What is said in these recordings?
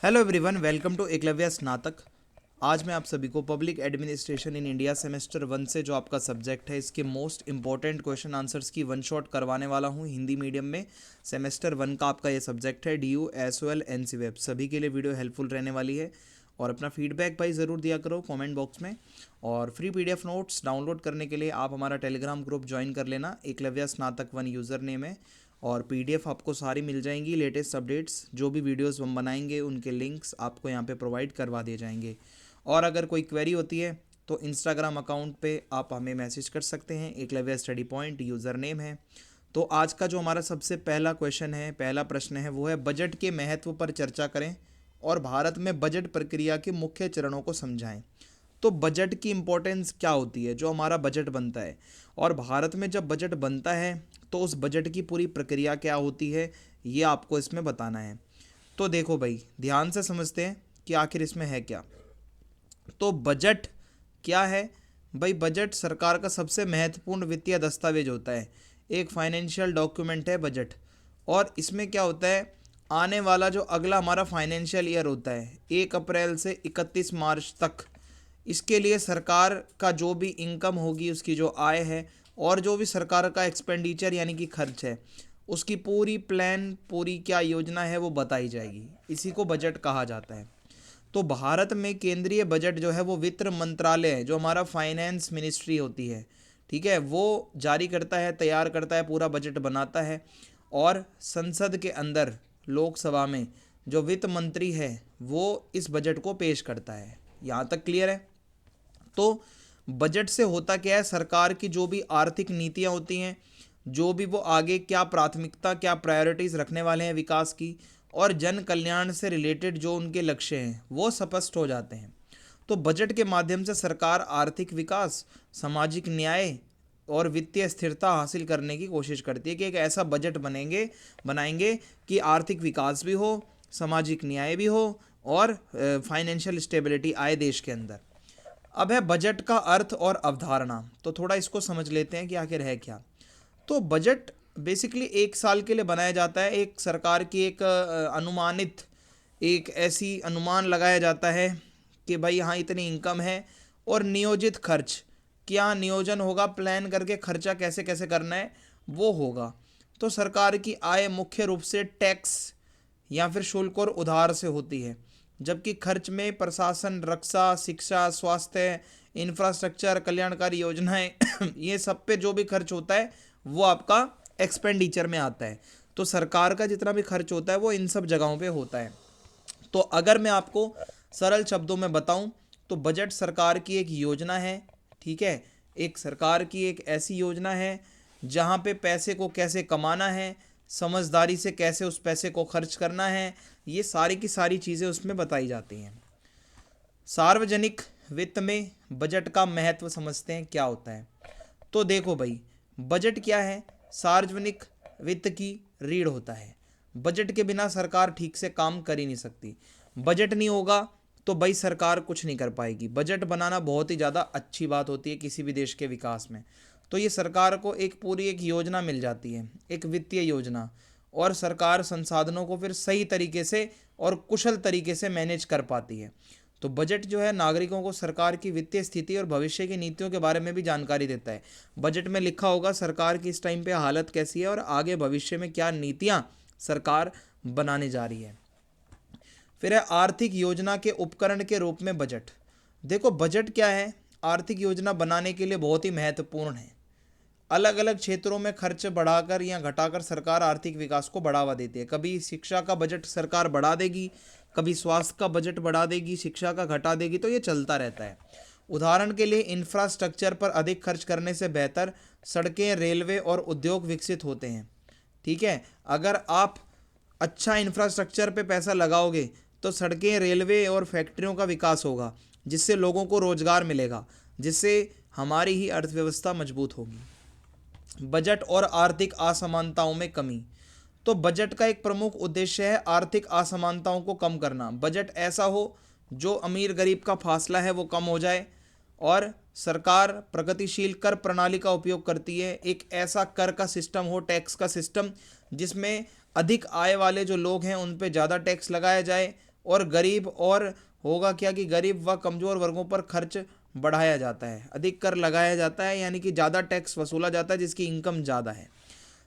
Hello everyone, welcome to Eklavya Snatak. आज मैं आप सभी को public administration in India semester 1 से जो आपका सब्जेक्ट है इसके मोस्ट इंपॉर्टेंट क्वेश्चन आंसर्स की वन शॉट करवाने वाला हूं हिंदी मीडियम में। सेमेस्टर 1 का आपका ये सब्जेक्ट है DU S O L N C web. सभी के लिए वीडियो हेल्पफुल रहने वाली है और अपना फीडबैक भाई ज़रूर दिया करो कमेंट बॉक्स में। और फ्री PDF नोट्स डाउनलोड करने के लिए आप हमारा टेलीग्राम ग्रुप ज्वाइन कर लेना। एकलव्य स्नातक 1 यूज़र नेम है और PDF आपको सारी मिल जाएंगी। लेटेस्ट अपडेट्स जो भी वीडियोस हम बनाएंगे उनके लिंक्स आपको यहाँ पे प्रोवाइड करवा दिए जाएंगे। और अगर कोई क्वेरी होती है तो इंस्टाग्राम अकाउंट पे आप हमें मैसेज कर सकते हैं। Eklavya study point user name है। तो आज का जो हमारा सबसे पहला क्वेश्चन है, पहला प्रश्न है, वो है बजट के महत्व पर चर्चा करें और भारत में बजट प्रक्रिया के मुख्य चरणों को समझाएं। तो बजट की इम्पोर्टेंस क्या होती है, जो हमारा बजट बनता है और भारत में जब बजट बनता है तो उस बजट की पूरी प्रक्रिया क्या होती है, ये आपको इसमें बताना है। तो देखो भाई, ध्यान से समझते हैं कि आखिर इसमें है क्या। तो बजट क्या है भाई? बजट सरकार का सबसे महत्वपूर्ण वित्तीय दस्तावेज होता है। एक फाइनेंशियल डॉक्यूमेंट है बजट। और इसमें क्या होता है, आने वाला जो अगला हमारा फाइनेंशियल ईयर होता है 1 अप्रैल से 31 मार्च तक, इसके लिए सरकार का जो भी इनकम होगी, उसकी जो आय है और जो भी सरकार का एक्सपेंडिचर यानी कि खर्च है, उसकी पूरी प्लान, पूरी क्या योजना है वो बताई जाएगी। इसी को बजट कहा जाता है। तो भारत में केंद्रीय बजट जो है वो वित्त मंत्रालय है, जो हमारा फाइनेंस मिनिस्ट्री होती है, ठीक है, वो जारी करता है, तैयार करता है, पूरा बजट बनाता है। और संसद के अंदर, लोकसभा में जो वित्त मंत्री है वो इस बजट को पेश करता है। यहाँ तक क्लियर है? तो बजट से होता क्या है, सरकार की जो भी आर्थिक नीतियाँ होती हैं, जो भी वो आगे क्या प्राथमिकता, क्या प्रायोरिटीज़ रखने वाले हैं विकास की, और जन कल्याण से रिलेटेड जो उनके लक्ष्य हैं वो स्पष्ट हो जाते हैं। तो बजट के माध्यम से सरकार आर्थिक विकास, सामाजिक न्याय और वित्तीय स्थिरता हासिल करने की कोशिश करती है कि एक ऐसा बजट बनाएंगे कि आर्थिक विकास भी हो, सामाजिक न्याय भी हो और फाइनेंशियल स्टेबिलिटी आए देश के अंदर। अब है बजट का अर्थ और अवधारणा। तो थोड़ा इसको समझ लेते हैं कि आखिर है क्या। तो बजट बेसिकली 1 साल के लिए बनाया जाता है। एक सरकार की एक अनुमानित, एक ऐसी अनुमान लगाया जाता है कि भाई यहाँ इतनी इनकम है और नियोजित खर्च, क्या नियोजन होगा, प्लान करके खर्चा कैसे कैसे करना है वो होगा। तो सरकार की आय मुख्य रूप से टैक्स या फिर शुल्क और उधार से होती है, जबकि खर्च में प्रशासन, रक्षा, शिक्षा, स्वास्थ्य, इंफ्रास्ट्रक्चर, कल्याणकारी योजनाएं ये सब पे जो भी खर्च होता है वो आपका एक्सपेंडिचर में आता है। तो सरकार का जितना भी खर्च होता है वो इन सब जगहों पे होता है। तो अगर मैं आपको सरल शब्दों में बताऊं तो बजट सरकार की एक योजना है, ठीक है। एक सरकार की एक ऐसी योजना है जहां पे पैसे को कैसे कमाना है, समझदारी से कैसे उस पैसे को खर्च करना है, ये सारी की सारी चीज़ें उसमें बताई जाती हैं। सार्वजनिक वित्त में बजट का महत्व समझते हैं क्या होता है। तो देखो भाई, बजट क्या है? सार्वजनिक वित्त की रीढ़ होता है। बजट के बिना सरकार ठीक से काम कर ही नहीं सकती। बजट नहीं होगा तो भाई सरकार कुछ नहीं कर पाएगी। बजट बनाना बहुत ही ज़्यादा अच्छी बात होती है किसी भी देश के विकास में। तो ये सरकार को एक पूरी एक योजना मिल जाती है, एक वित्तीय योजना, और सरकार संसाधनों को फिर सही तरीके से और कुशल तरीके से मैनेज कर पाती है। तो बजट जो है नागरिकों को सरकार की वित्तीय स्थिति और भविष्य की नीतियों के बारे में भी जानकारी देता है। बजट में लिखा होगा सरकार की इस टाइम पे हालत कैसी है और आगे भविष्य में क्या नीतियां सरकार बनाने जा रही है। फिर है आर्थिक योजना के उपकरण के रूप में बजट। देखो बजट क्या है, आर्थिक योजना बनाने के लिए बहुत ही महत्वपूर्ण है। अलग अलग क्षेत्रों में खर्च बढ़ाकर या घटाकर सरकार आर्थिक विकास को बढ़ावा देती है। कभी शिक्षा का बजट सरकार बढ़ा देगी, कभी स्वास्थ्य का बजट बढ़ा देगी, शिक्षा का घटा देगी, तो ये चलता रहता है। उदाहरण के लिए इंफ्रास्ट्रक्चर पर अधिक खर्च करने से बेहतर सड़कें, रेलवे और उद्योग विकसित होते हैं, ठीक है। अगर आप अच्छा इंफ्रास्ट्रक्चर पे पैसा लगाओगे तो सड़कें, रेलवे और फैक्ट्रियों का विकास होगा, जिससे लोगों को रोजगार मिलेगा, जिससे हमारी ही अर्थव्यवस्था मजबूत होगी। बजट और आर्थिक असमानताओं में कमी। तो बजट का एक प्रमुख उद्देश्य है आर्थिक असमानताओं को कम करना। बजट ऐसा हो जो अमीर गरीब का फासला है वो कम हो जाए। और सरकार प्रगतिशील कर प्रणाली का उपयोग करती है। एक ऐसा कर का सिस्टम हो, टैक्स का सिस्टम, जिसमें अधिक आय वाले जो लोग हैं उन पे ज़्यादा टैक्स लगाया जाए और गरीब और होगा क्या कि गरीब व कमज़ोर वर्गों पर खर्च बढ़ाया जाता है, अधिक कर लगाया जाता है, यानी कि ज़्यादा टैक्स वसूला जाता है जिसकी इनकम ज़्यादा है।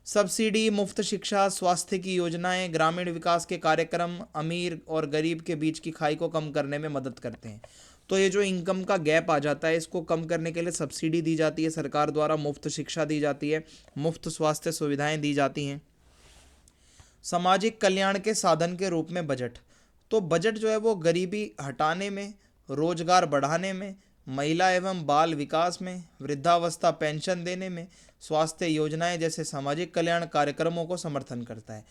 सब्सिडी, मुफ्त शिक्षा, स्वास्थ्य की योजनाएं, ग्रामीण विकास के कार्यक्रम अमीर और गरीब के बीच की खाई को कम करने में मदद करते हैं। तो ये जो इनकम का गैप आ जाता है इसको कम करने के लिए सब्सिडी दी जाती है सरकार द्वारा, मुफ्त शिक्षा दी जाती है, मुफ्त स्वास्थ्य सुविधाएं दी जाती हैं। सामाजिक कल्याण के साधन के रूप में बजट, तो बजट जो है वो गरीबी हटाने में, रोजगार बढ़ाने में, महिला एवं बाल विकास में, वृद्धावस्था पेंशन देने में, स्वास्थ्य योजनाएं जैसे सामाजिक कल्याण कार्यक्रमों को समर्थन करता है।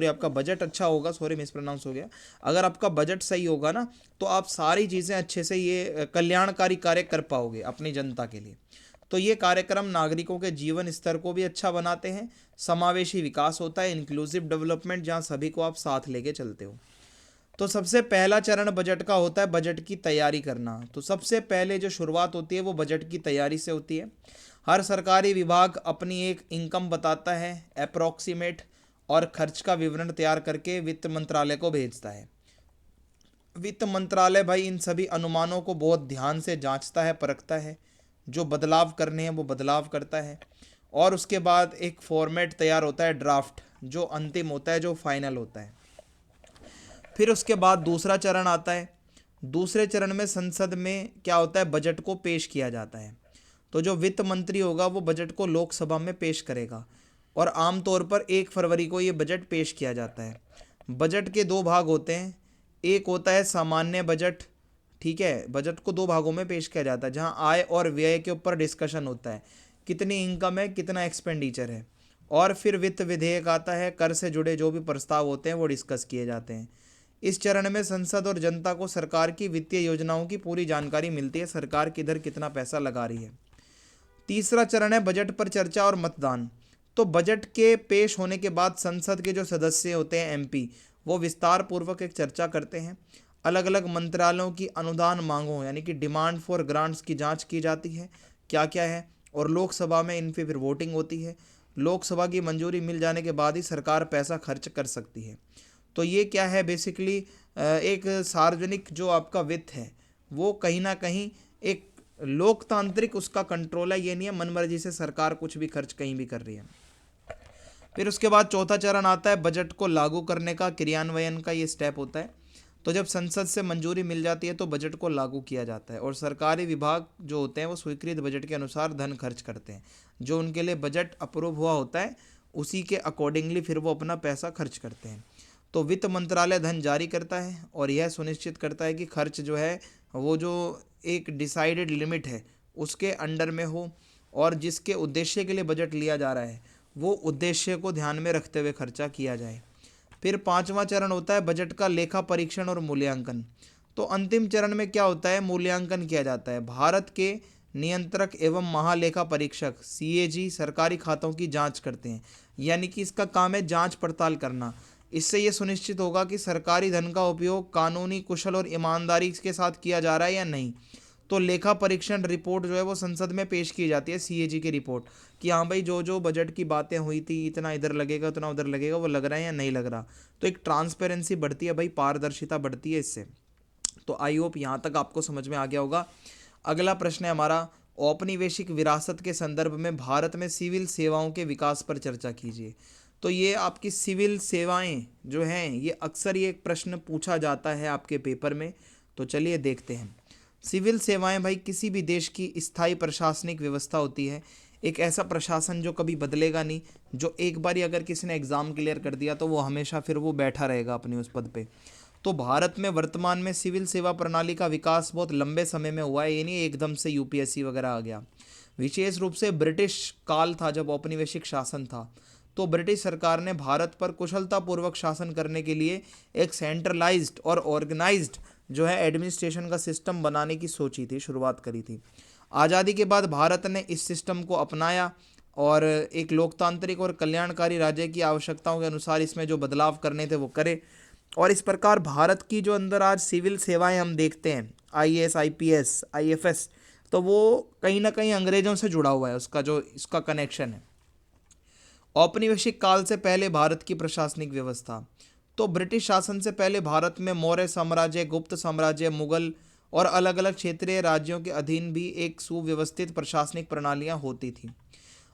आपका बजट अच्छा होगा, मिस प्रोनाउंस हो गया, अगर आपका बजट सही होगा ना तो आप सारी चीज़ें अच्छे से ये कल्याणकारी कार्य कर पाओगे अपनी जनता के लिए। तो ये कार्यक्रम नागरिकों के जीवन स्तर को भी अच्छा बनाते हैं, समावेशी विकास होता है, इंक्लूसिव डेवलपमेंट, जहाँ सभी को आप साथ लेके चलते हो। तो सबसे पहला चरण बजट का होता है बजट की तैयारी करना। तो सबसे पहले जो शुरुआत होती है वो बजट की तैयारी से होती है। हर सरकारी विभाग अपनी एक इनकम बताता है अप्रॉक्सीमेट, और खर्च का विवरण तैयार करके वित्त मंत्रालय को भेजता है। वित्त मंत्रालय भाई इन सभी अनुमानों को बहुत ध्यान से जांचता है, परखता है, जो बदलाव करने हैं वो बदलाव करता है, और उसके बाद एक फॉर्मेट तैयार होता है ड्राफ्ट, जो अंतिम होता है, जो फाइनल होता है। फिर उसके बाद दूसरा चरण आता है। दूसरे चरण में संसद में क्या होता है, बजट को पेश किया जाता है। तो जो वित्त मंत्री होगा वो बजट को लोकसभा में पेश करेगा, और आमतौर पर 1 फरवरी को ये बजट पेश किया जाता है। बजट के 2 भाग होते हैं, एक होता है सामान्य बजट, ठीक है, बजट को 2 भागों में पेश किया जाता है, जहां आय और व्यय के ऊपर डिस्कशन होता है, कितनी इनकम है, कितना एक्सपेंडिचर है। और फिर वित्त विधेयक आता है, कर से जुड़े जो भी प्रस्ताव होते हैं वो डिस्कस किए जाते हैं। इस चरण में संसद और जनता को सरकार की वित्तीय योजनाओं की पूरी जानकारी मिलती है, सरकार किधर कितना पैसा लगा रही है। तीसरा चरण है बजट पर चर्चा और मतदान। तो बजट के पेश होने के बाद संसद के जो सदस्य होते हैं एमपी, वो विस्तार पूर्वक एक चर्चा करते हैं। अलग अलग मंत्रालयों की अनुदान मांगों यानी कि डिमांड फॉर ग्रांट्स की जांच की जाती है, क्या क्या है, और लोकसभा में इन पे फिर वोटिंग होती है। लोकसभा की मंजूरी मिल जाने के बाद ही सरकार पैसा खर्च कर सकती है। तो ये क्या है, बेसिकली एक सार्वजनिक जो आपका वित्त है वो कहीं ना कहीं एक लोकतांत्रिक उसका कंट्रोल है, ये नहीं है मनमर्जी से सरकार कुछ भी खर्च कहीं भी कर रही है। फिर उसके बाद चौथा चरण आता है बजट को लागू करने का, क्रियान्वयन का ये स्टेप होता है। तो जब संसद से मंजूरी मिल जाती है तो बजट को लागू किया जाता है, और सरकारी विभाग जो होते हैं वो स्वीकृत बजट के अनुसार धन खर्च करते हैं। जो उनके लिए बजट अप्रूव हुआ होता है उसी के अकॉर्डिंगली फिर वो अपना पैसा खर्च करते हैं। तो वित्त मंत्रालय धन जारी करता है और यह सुनिश्चित करता है कि खर्च जो है वो जो एक डिसाइडेड लिमिट है उसके अंडर में हो, और जिसके उद्देश्य के लिए बजट लिया जा रहा है वो उद्देश्य को ध्यान में रखते हुए खर्चा किया जाए। फिर पांचवा चरण होता है बजट का लेखा परीक्षण और मूल्यांकन। तो अंतिम चरण में क्या होता है, मूल्यांकन किया जाता है। भारत के नियंत्रक एवं महालेखा परीक्षक सीएजी सरकारी खातों की जांच करते हैं, यानी कि इसका काम है जांच पड़ताल करना। इससे ये सुनिश्चित होगा कि सरकारी धन का उपयोग कानूनी, कुशल और ईमानदारी के साथ किया जा रहा है या नहीं। तो लेखा परीक्षण रिपोर्ट जो है वो संसद में पेश की जाती है, सीएजी की रिपोर्ट, कि हाँ भाई जो जो बजट की बातें हुई थी, इतना इधर लगेगा उतना उधर लगेगा, वो लग रहा है या नहीं लग रहा। तो एक ट्रांसपेरेंसी बढ़ती है भाई, पारदर्शिता बढ़ती है इससे। तो आई होप यहाँ तक आपको समझ में आ गया होगा। अगला प्रश्न है हमारा, औपनिवेशिक विरासत के संदर्भ में भारत में सिविल सेवाओं के विकास पर चर्चा कीजिए। तो ये आपकी सिविल सेवाएं जो हैं ये अक्सर ये एक प्रश्न पूछा जाता है आपके पेपर में। तो चलिए देखते हैं। सिविल सेवाएं भाई किसी भी देश की स्थायी प्रशासनिक व्यवस्था होती है, एक ऐसा प्रशासन जो कभी बदलेगा नहीं, जो एक बार अगर किसी ने एग्ज़ाम क्लियर कर दिया तो वो हमेशा फिर वो बैठा रहेगा अपनी उस पद पे। तो भारत में वर्तमान में सिविल सेवा प्रणाली का विकास बहुत लंबे समय में हुआ है, ये नहीं एकदम से यूपीएससी वगैरह आ गया। विशेष रूप से ब्रिटिश काल था जब औपनिवेशिक शासन था, तो ब्रिटिश सरकार ने भारत पर कुशलतापूर्वक शासन करने के लिए एक सेंट्रलाइज्ड और ऑर्गेनाइज्ड जो है एडमिनिस्ट्रेशन का सिस्टम बनाने की सोची थी, शुरुआत करी थी। आज़ादी के बाद भारत ने इस सिस्टम को अपनाया और एक लोकतांत्रिक और कल्याणकारी राज्य की आवश्यकताओं के अनुसार इसमें जो बदलाव करने थे वो करे। और इस प्रकार भारत की जो अंदर आज सिविल सेवाएं हम देखते हैं, आईएएस, आईपीएस, आईएफएस, तो वो कहीं ना कहीं अंग्रेजों से जुड़ा हुआ है, उसका जो इसका कनेक्शन है। औपनिवेशिक काल से पहले भारत की प्रशासनिक व्यवस्था, तो ब्रिटिश शासन से पहले भारत में मौर्य साम्राज्य, गुप्त साम्राज्य, मुगल और अलग अलग क्षेत्रीय राज्यों के अधीन भी एक सुव्यवस्थित प्रशासनिक प्रणालियां होती थी।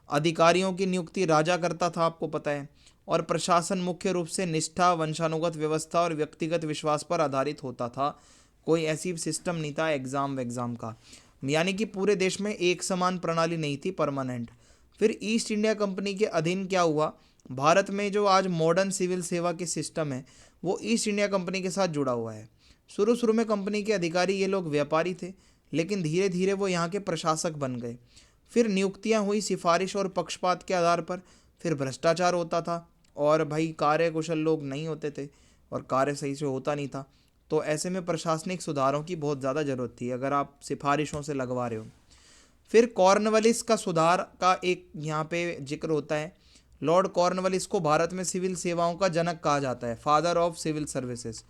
अधिकारियों की नियुक्ति राजा करता था, आपको पता है, और प्रशासन मुख्य रूप से निष्ठा, वंशानुगत व्यवस्था और व्यक्तिगत विश्वास पर आधारित होता था। कोई ऐसी सिस्टम नहीं था एग्ज़ाम का, यानी कि पूरे देश में एक समान प्रणाली नहीं थी परमानेंट। फिर ईस्ट इंडिया कंपनी के अधीन क्या हुआ, भारत में जो आज मॉडर्न सिविल सेवा के सिस्टम है वो ईस्ट इंडिया कंपनी के साथ जुड़ा हुआ है। शुरू शुरू में कंपनी के अधिकारी ये लोग व्यापारी थे, लेकिन धीरे धीरे वो यहाँ के प्रशासक बन गए। फिर नियुक्तियाँ हुई सिफारिश और पक्षपात के आधार पर। फिर भ्रष्टाचार होता था और भाई कार्य कुशल लोग नहीं होते थे और कार्य सही से होता नहीं था। तो ऐसे में प्रशासनिक सुधारों की बहुत ज़्यादा ज़रूरत थी अगर आप सिफारिशों से लगवा रहे हो। फिर कॉर्नवालिस का सुधार का एक यहाँ पे जिक्र होता है। लॉर्ड कॉर्नवालिस को भारत में सिविल सेवाओं का जनक कहा जाता है, फादर ऑफ सिविल सर्विसेज।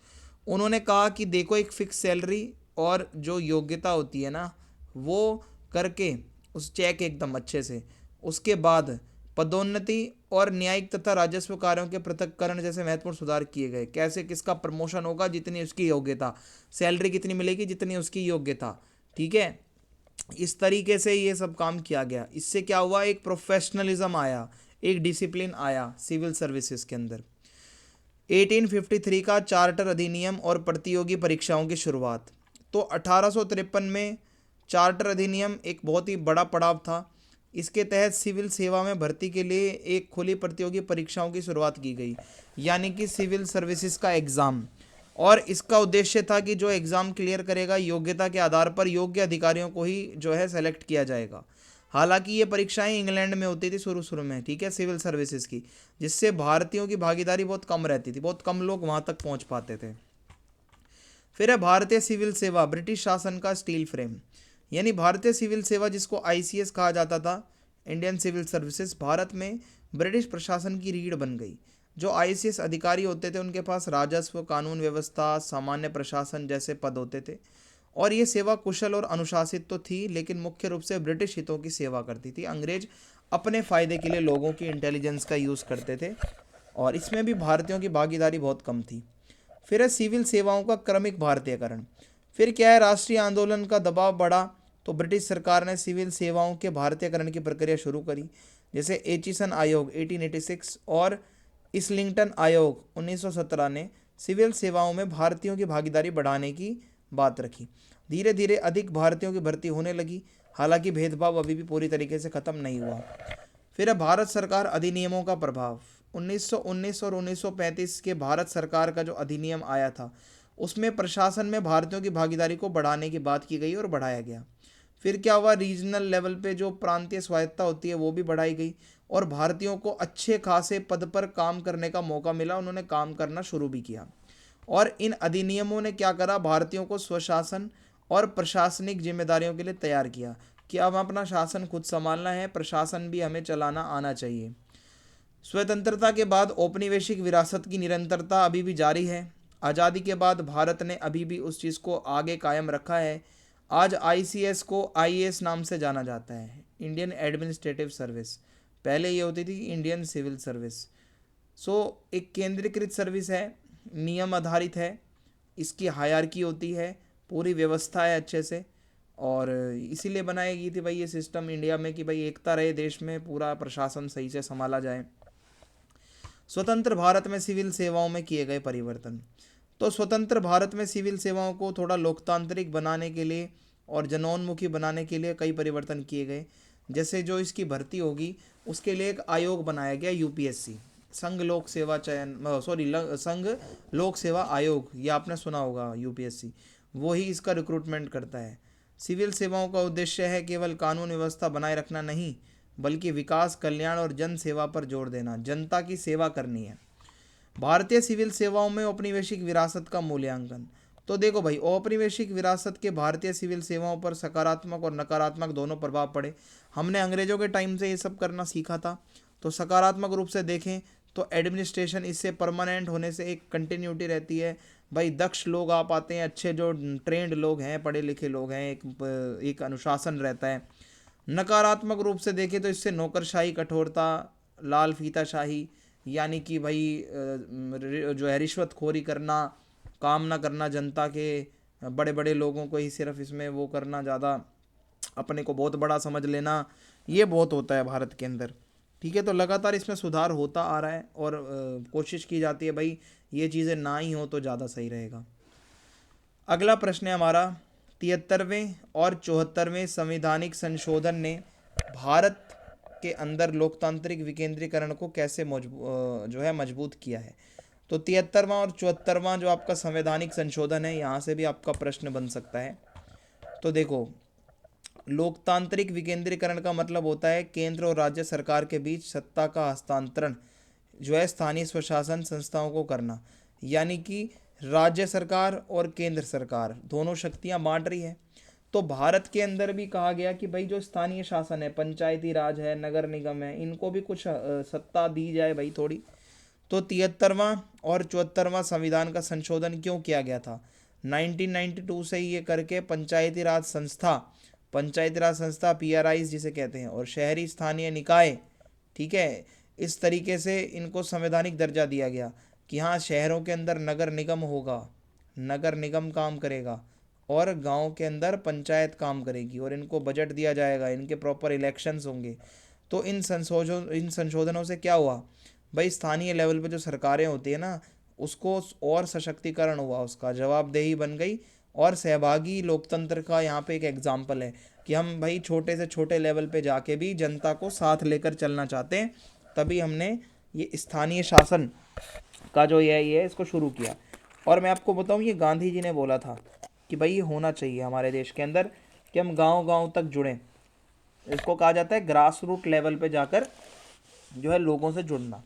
उन्होंने कहा कि देखो, एक फिक्स सैलरी और जो योग्यता होती है ना, वो करके उस चेक एकदम अच्छे से, उसके बाद पदोन्नति और न्यायिक तथा राजस्व कार्यों के पृथक्करण जैसे महत्वपूर्ण सुधार किए गए। कैसे किसका प्रमोशन होगा, जितनी उसकी योग्यता, सैलरी कितनी मिलेगी जितनी उसकी योग्यता, ठीक है। इस तरीके से ये सब काम किया गया। इससे क्या हुआ, एक प्रोफेशनलिज्म आया, एक डिसिप्लिन आया सिविल सर्विसेज के अंदर। 1853 का चार्टर अधिनियम और प्रतियोगी परीक्षाओं की शुरुआत। तो 1853 में चार्टर अधिनियम एक बहुत ही बड़ा पड़ाव था। इसके तहत सिविल सेवा में भर्ती के लिए एक खुली प्रतियोगी परीक्षाओं की शुरुआत की गई, यानी कि सिविल सर्विसेज का एग्ज़ाम। और इसका उद्देश्य था कि जो एग्ज़ाम क्लियर करेगा, योग्यता के आधार पर योग्य अधिकारियों को ही जो है सेलेक्ट किया जाएगा। हालांकि ये परीक्षाएं इंग्लैंड में होती थी शुरू शुरू में, ठीक है, सिविल सर्विसेज की, जिससे भारतीयों की भागीदारी बहुत कम रहती थी, बहुत कम लोग वहाँ तक पहुँच पाते थे। फिर है भारतीय सिविल सेवा, ब्रिटिश शासन का स्टील फ्रेम। यानी भारतीय सिविल सेवा, जिसको आईसीएस कहा जाता था, इंडियन सिविल सर्विसेज, भारत में ब्रिटिश प्रशासन की रीढ़ बन गई। जो आईसीएस अधिकारी होते थे उनके पास राजस्व, कानून व्यवस्था, सामान्य प्रशासन जैसे पद होते थे। और ये सेवा कुशल और अनुशासित तो थी, लेकिन मुख्य रूप से ब्रिटिश हितों की सेवा करती थी। अंग्रेज अपने फ़ायदे के लिए लोगों की इंटेलिजेंस का यूज़ करते थे और इसमें भी भारतीयों की भागीदारी बहुत कम थी। फिर है सिविल सेवाओं का क्रमिक भारतीयकरण। फिर क्या है, राष्ट्रीय आंदोलन का दबाव बढ़ा तो ब्रिटिश सरकार ने सिविल सेवाओं के भारतीयकरण की प्रक्रिया शुरू करी। जैसे एचिसन आयोग 1886 और इस्लिंगटन आयोग 1917 ने सिविल सेवाओं में भारतीयों की भागीदारी बढ़ाने की बात रखी। धीरे धीरे अधिक भारतीयों की भर्ती होने लगी, हालांकि भेदभाव अभी भी पूरी तरीके से ख़त्म नहीं हुआ। फिर है भारत सरकार अधिनियमों का प्रभाव। 1919 और 1935 के भारत सरकार का जो अधिनियम आया था, उसमें प्रशासन में भारतीयों की भागीदारी को बढ़ाने की बात की गई और बढ़ाया गया। फिर क्या हुआ, रीजनल लेवल पे जो प्रांतीय स्वायत्ता होती है वो भी बढ़ाई गई और भारतीयों को अच्छे खासे पद पर काम करने का मौका मिला, उन्होंने काम करना शुरू भी किया। और इन अधिनियमों ने क्या करा, भारतीयों को स्वशासन और प्रशासनिक जिम्मेदारियों के लिए तैयार किया कि अब अपना शासन खुद संभालना है, प्रशासन भी हमें चलाना आना चाहिए। स्वतंत्रता के बाद औपनिवेशिक विरासत की निरंतरता अभी भी जारी है। आज़ादी के बाद भारत ने अभी भी उस चीज़ को आगे कायम रखा है। आज आईसीएस को आईएएस नाम से जाना जाता है, इंडियन एडमिनिस्ट्रेटिव सर्विस। पहले ये होती थी इंडियन सिविल सर्विस। एक केंद्रीकृत सर्विस है, नियम आधारित है, इसकी हायरार्की होती है, पूरी व्यवस्था है अच्छे से, और इसीलिए बनाई गई थी भाई ये सिस्टम इंडिया में कि भाई एकता रहे देश में, पूरा प्रशासन सही से संभाला जाए। स्वतंत्र भारत में सिविल सेवाओं में किए गए परिवर्तन। तो स्वतंत्र भारत में सिविल सेवाओं को थोड़ा लोकतांत्रिक बनाने के लिए और जनोन्मुखी बनाने के लिए कई परिवर्तन किए गए। जैसे जो इसकी भर्ती होगी उसके लिए एक आयोग बनाया गया, यूपीएससी, संघ लोक सेवा संघ लोक सेवा आयोग, ये आपने सुना होगा यूपीएससी, वो ही इसका रिक्रूटमेंट करता है। सिविल सेवाओं का उद्देश्य है केवल कानून व्यवस्था बनाए रखना नहीं, बल्कि विकास, कल्याण और जन सेवा पर जोर देना, जनता की सेवा करनी है। भारतीय सिविल सेवाओं में औपनिवेशिक विरासत का मूल्यांकन। तो देखो भाई, औपनिवेशिक विरासत के भारतीय सिविल सेवाओं पर सकारात्मक और नकारात्मक दोनों प्रभाव पड़े। हमने अंग्रेजों के टाइम से ये सब करना सीखा था। तो सकारात्मक रूप से देखें तो एडमिनिस्ट्रेशन, इससे परमानेंट होने से एक कंटिन्यूटी रहती है। भाई दक्ष लोग आ पाते हैं, अच्छे जो ट्रेंड लोग हैं, पढ़े लिखे लोग हैं, एक अनुशासन रहता है। नकारात्मक रूप से देखें तो इससे नौकरशाही, कठोरता, लाल फीताशाही, यानी कि भाई जो है रिश्वतखोरी करना, काम ना करना, जनता के बड़े बड़े लोगों को ही सिर्फ इसमें वो करना, ज़्यादा अपने को बहुत बड़ा समझ लेना, ये बहुत होता है भारत के अंदर। ठीक है, तो लगातार इसमें सुधार होता आ रहा है और कोशिश की जाती है भाई ये चीज़ें ना ही हो तो ज़्यादा सही रहेगा। अगला प्रश्न है हमारा, 73वें और 74वें संवैधानिक संशोधन ने भारत के अंदर लोकतांत्रिक विकेंद्रीकरण को कैसे जो है मजबूत किया है। तो 73वां और 74वां जो आपका संवैधानिक संशोधन है, यहाँ से भी आपका प्रश्न बन सकता है। तो देखो, लोकतांत्रिक विकेंद्रीकरण का मतलब होता है केंद्र और राज्य सरकार के बीच सत्ता का हस्तांतरण जो है स्थानीय स्वशासन संस्थाओं को करना, यानी कि राज्य सरकार और केंद्र सरकार दोनों शक्तियां बांट रही है। तो भारत के अंदर भी कहा गया कि भाई जो स्थानीय शासन है, पंचायती राज है, नगर निगम है, इनको भी कुछ सत्ता दी जाए भाई थोड़ी। तो 73वां और 74वां संविधान का संशोधन क्यों किया गया था? 1992 से ये करके पंचायती राज संस्था पीआरआई जिसे कहते हैं, और शहरी स्थानीय निकाय, ठीक है, इस तरीके से इनको संवैधानिक दर्जा दिया गया कि हाँ, शहरों के अंदर नगर निगम होगा, नगर निगम काम करेगा, और गांव के अंदर पंचायत काम करेगी, और इनको बजट दिया जाएगा, इनके प्रॉपर इलेक्शंस होंगे। तो इन संशोधनों से क्या हुआ भाई, स्थानीय लेवल पे जो सरकारें होती है ना, उसको और सशक्तिकरण हुआ, उसका जवाबदेही बन गई, और सहभागी लोकतंत्र का यहाँ पे एक एग्जाम्पल है कि हम भाई छोटे से छोटे लेवल पे जाके भी जनता को साथ लेकर चलना चाहते हैं। तभी हमने ये स्थानीय शासन का जो ये है इसको शुरू किया। और मैं आपको बताऊं, ये गांधी जी ने बोला था कि भाई ये होना चाहिए हमारे देश के अंदर कि हम गांव गांव तक जुड़ें। इसको कहा जाता है ग्रास रूट लेवल पे जाकर जो है लोगों से जुड़ना।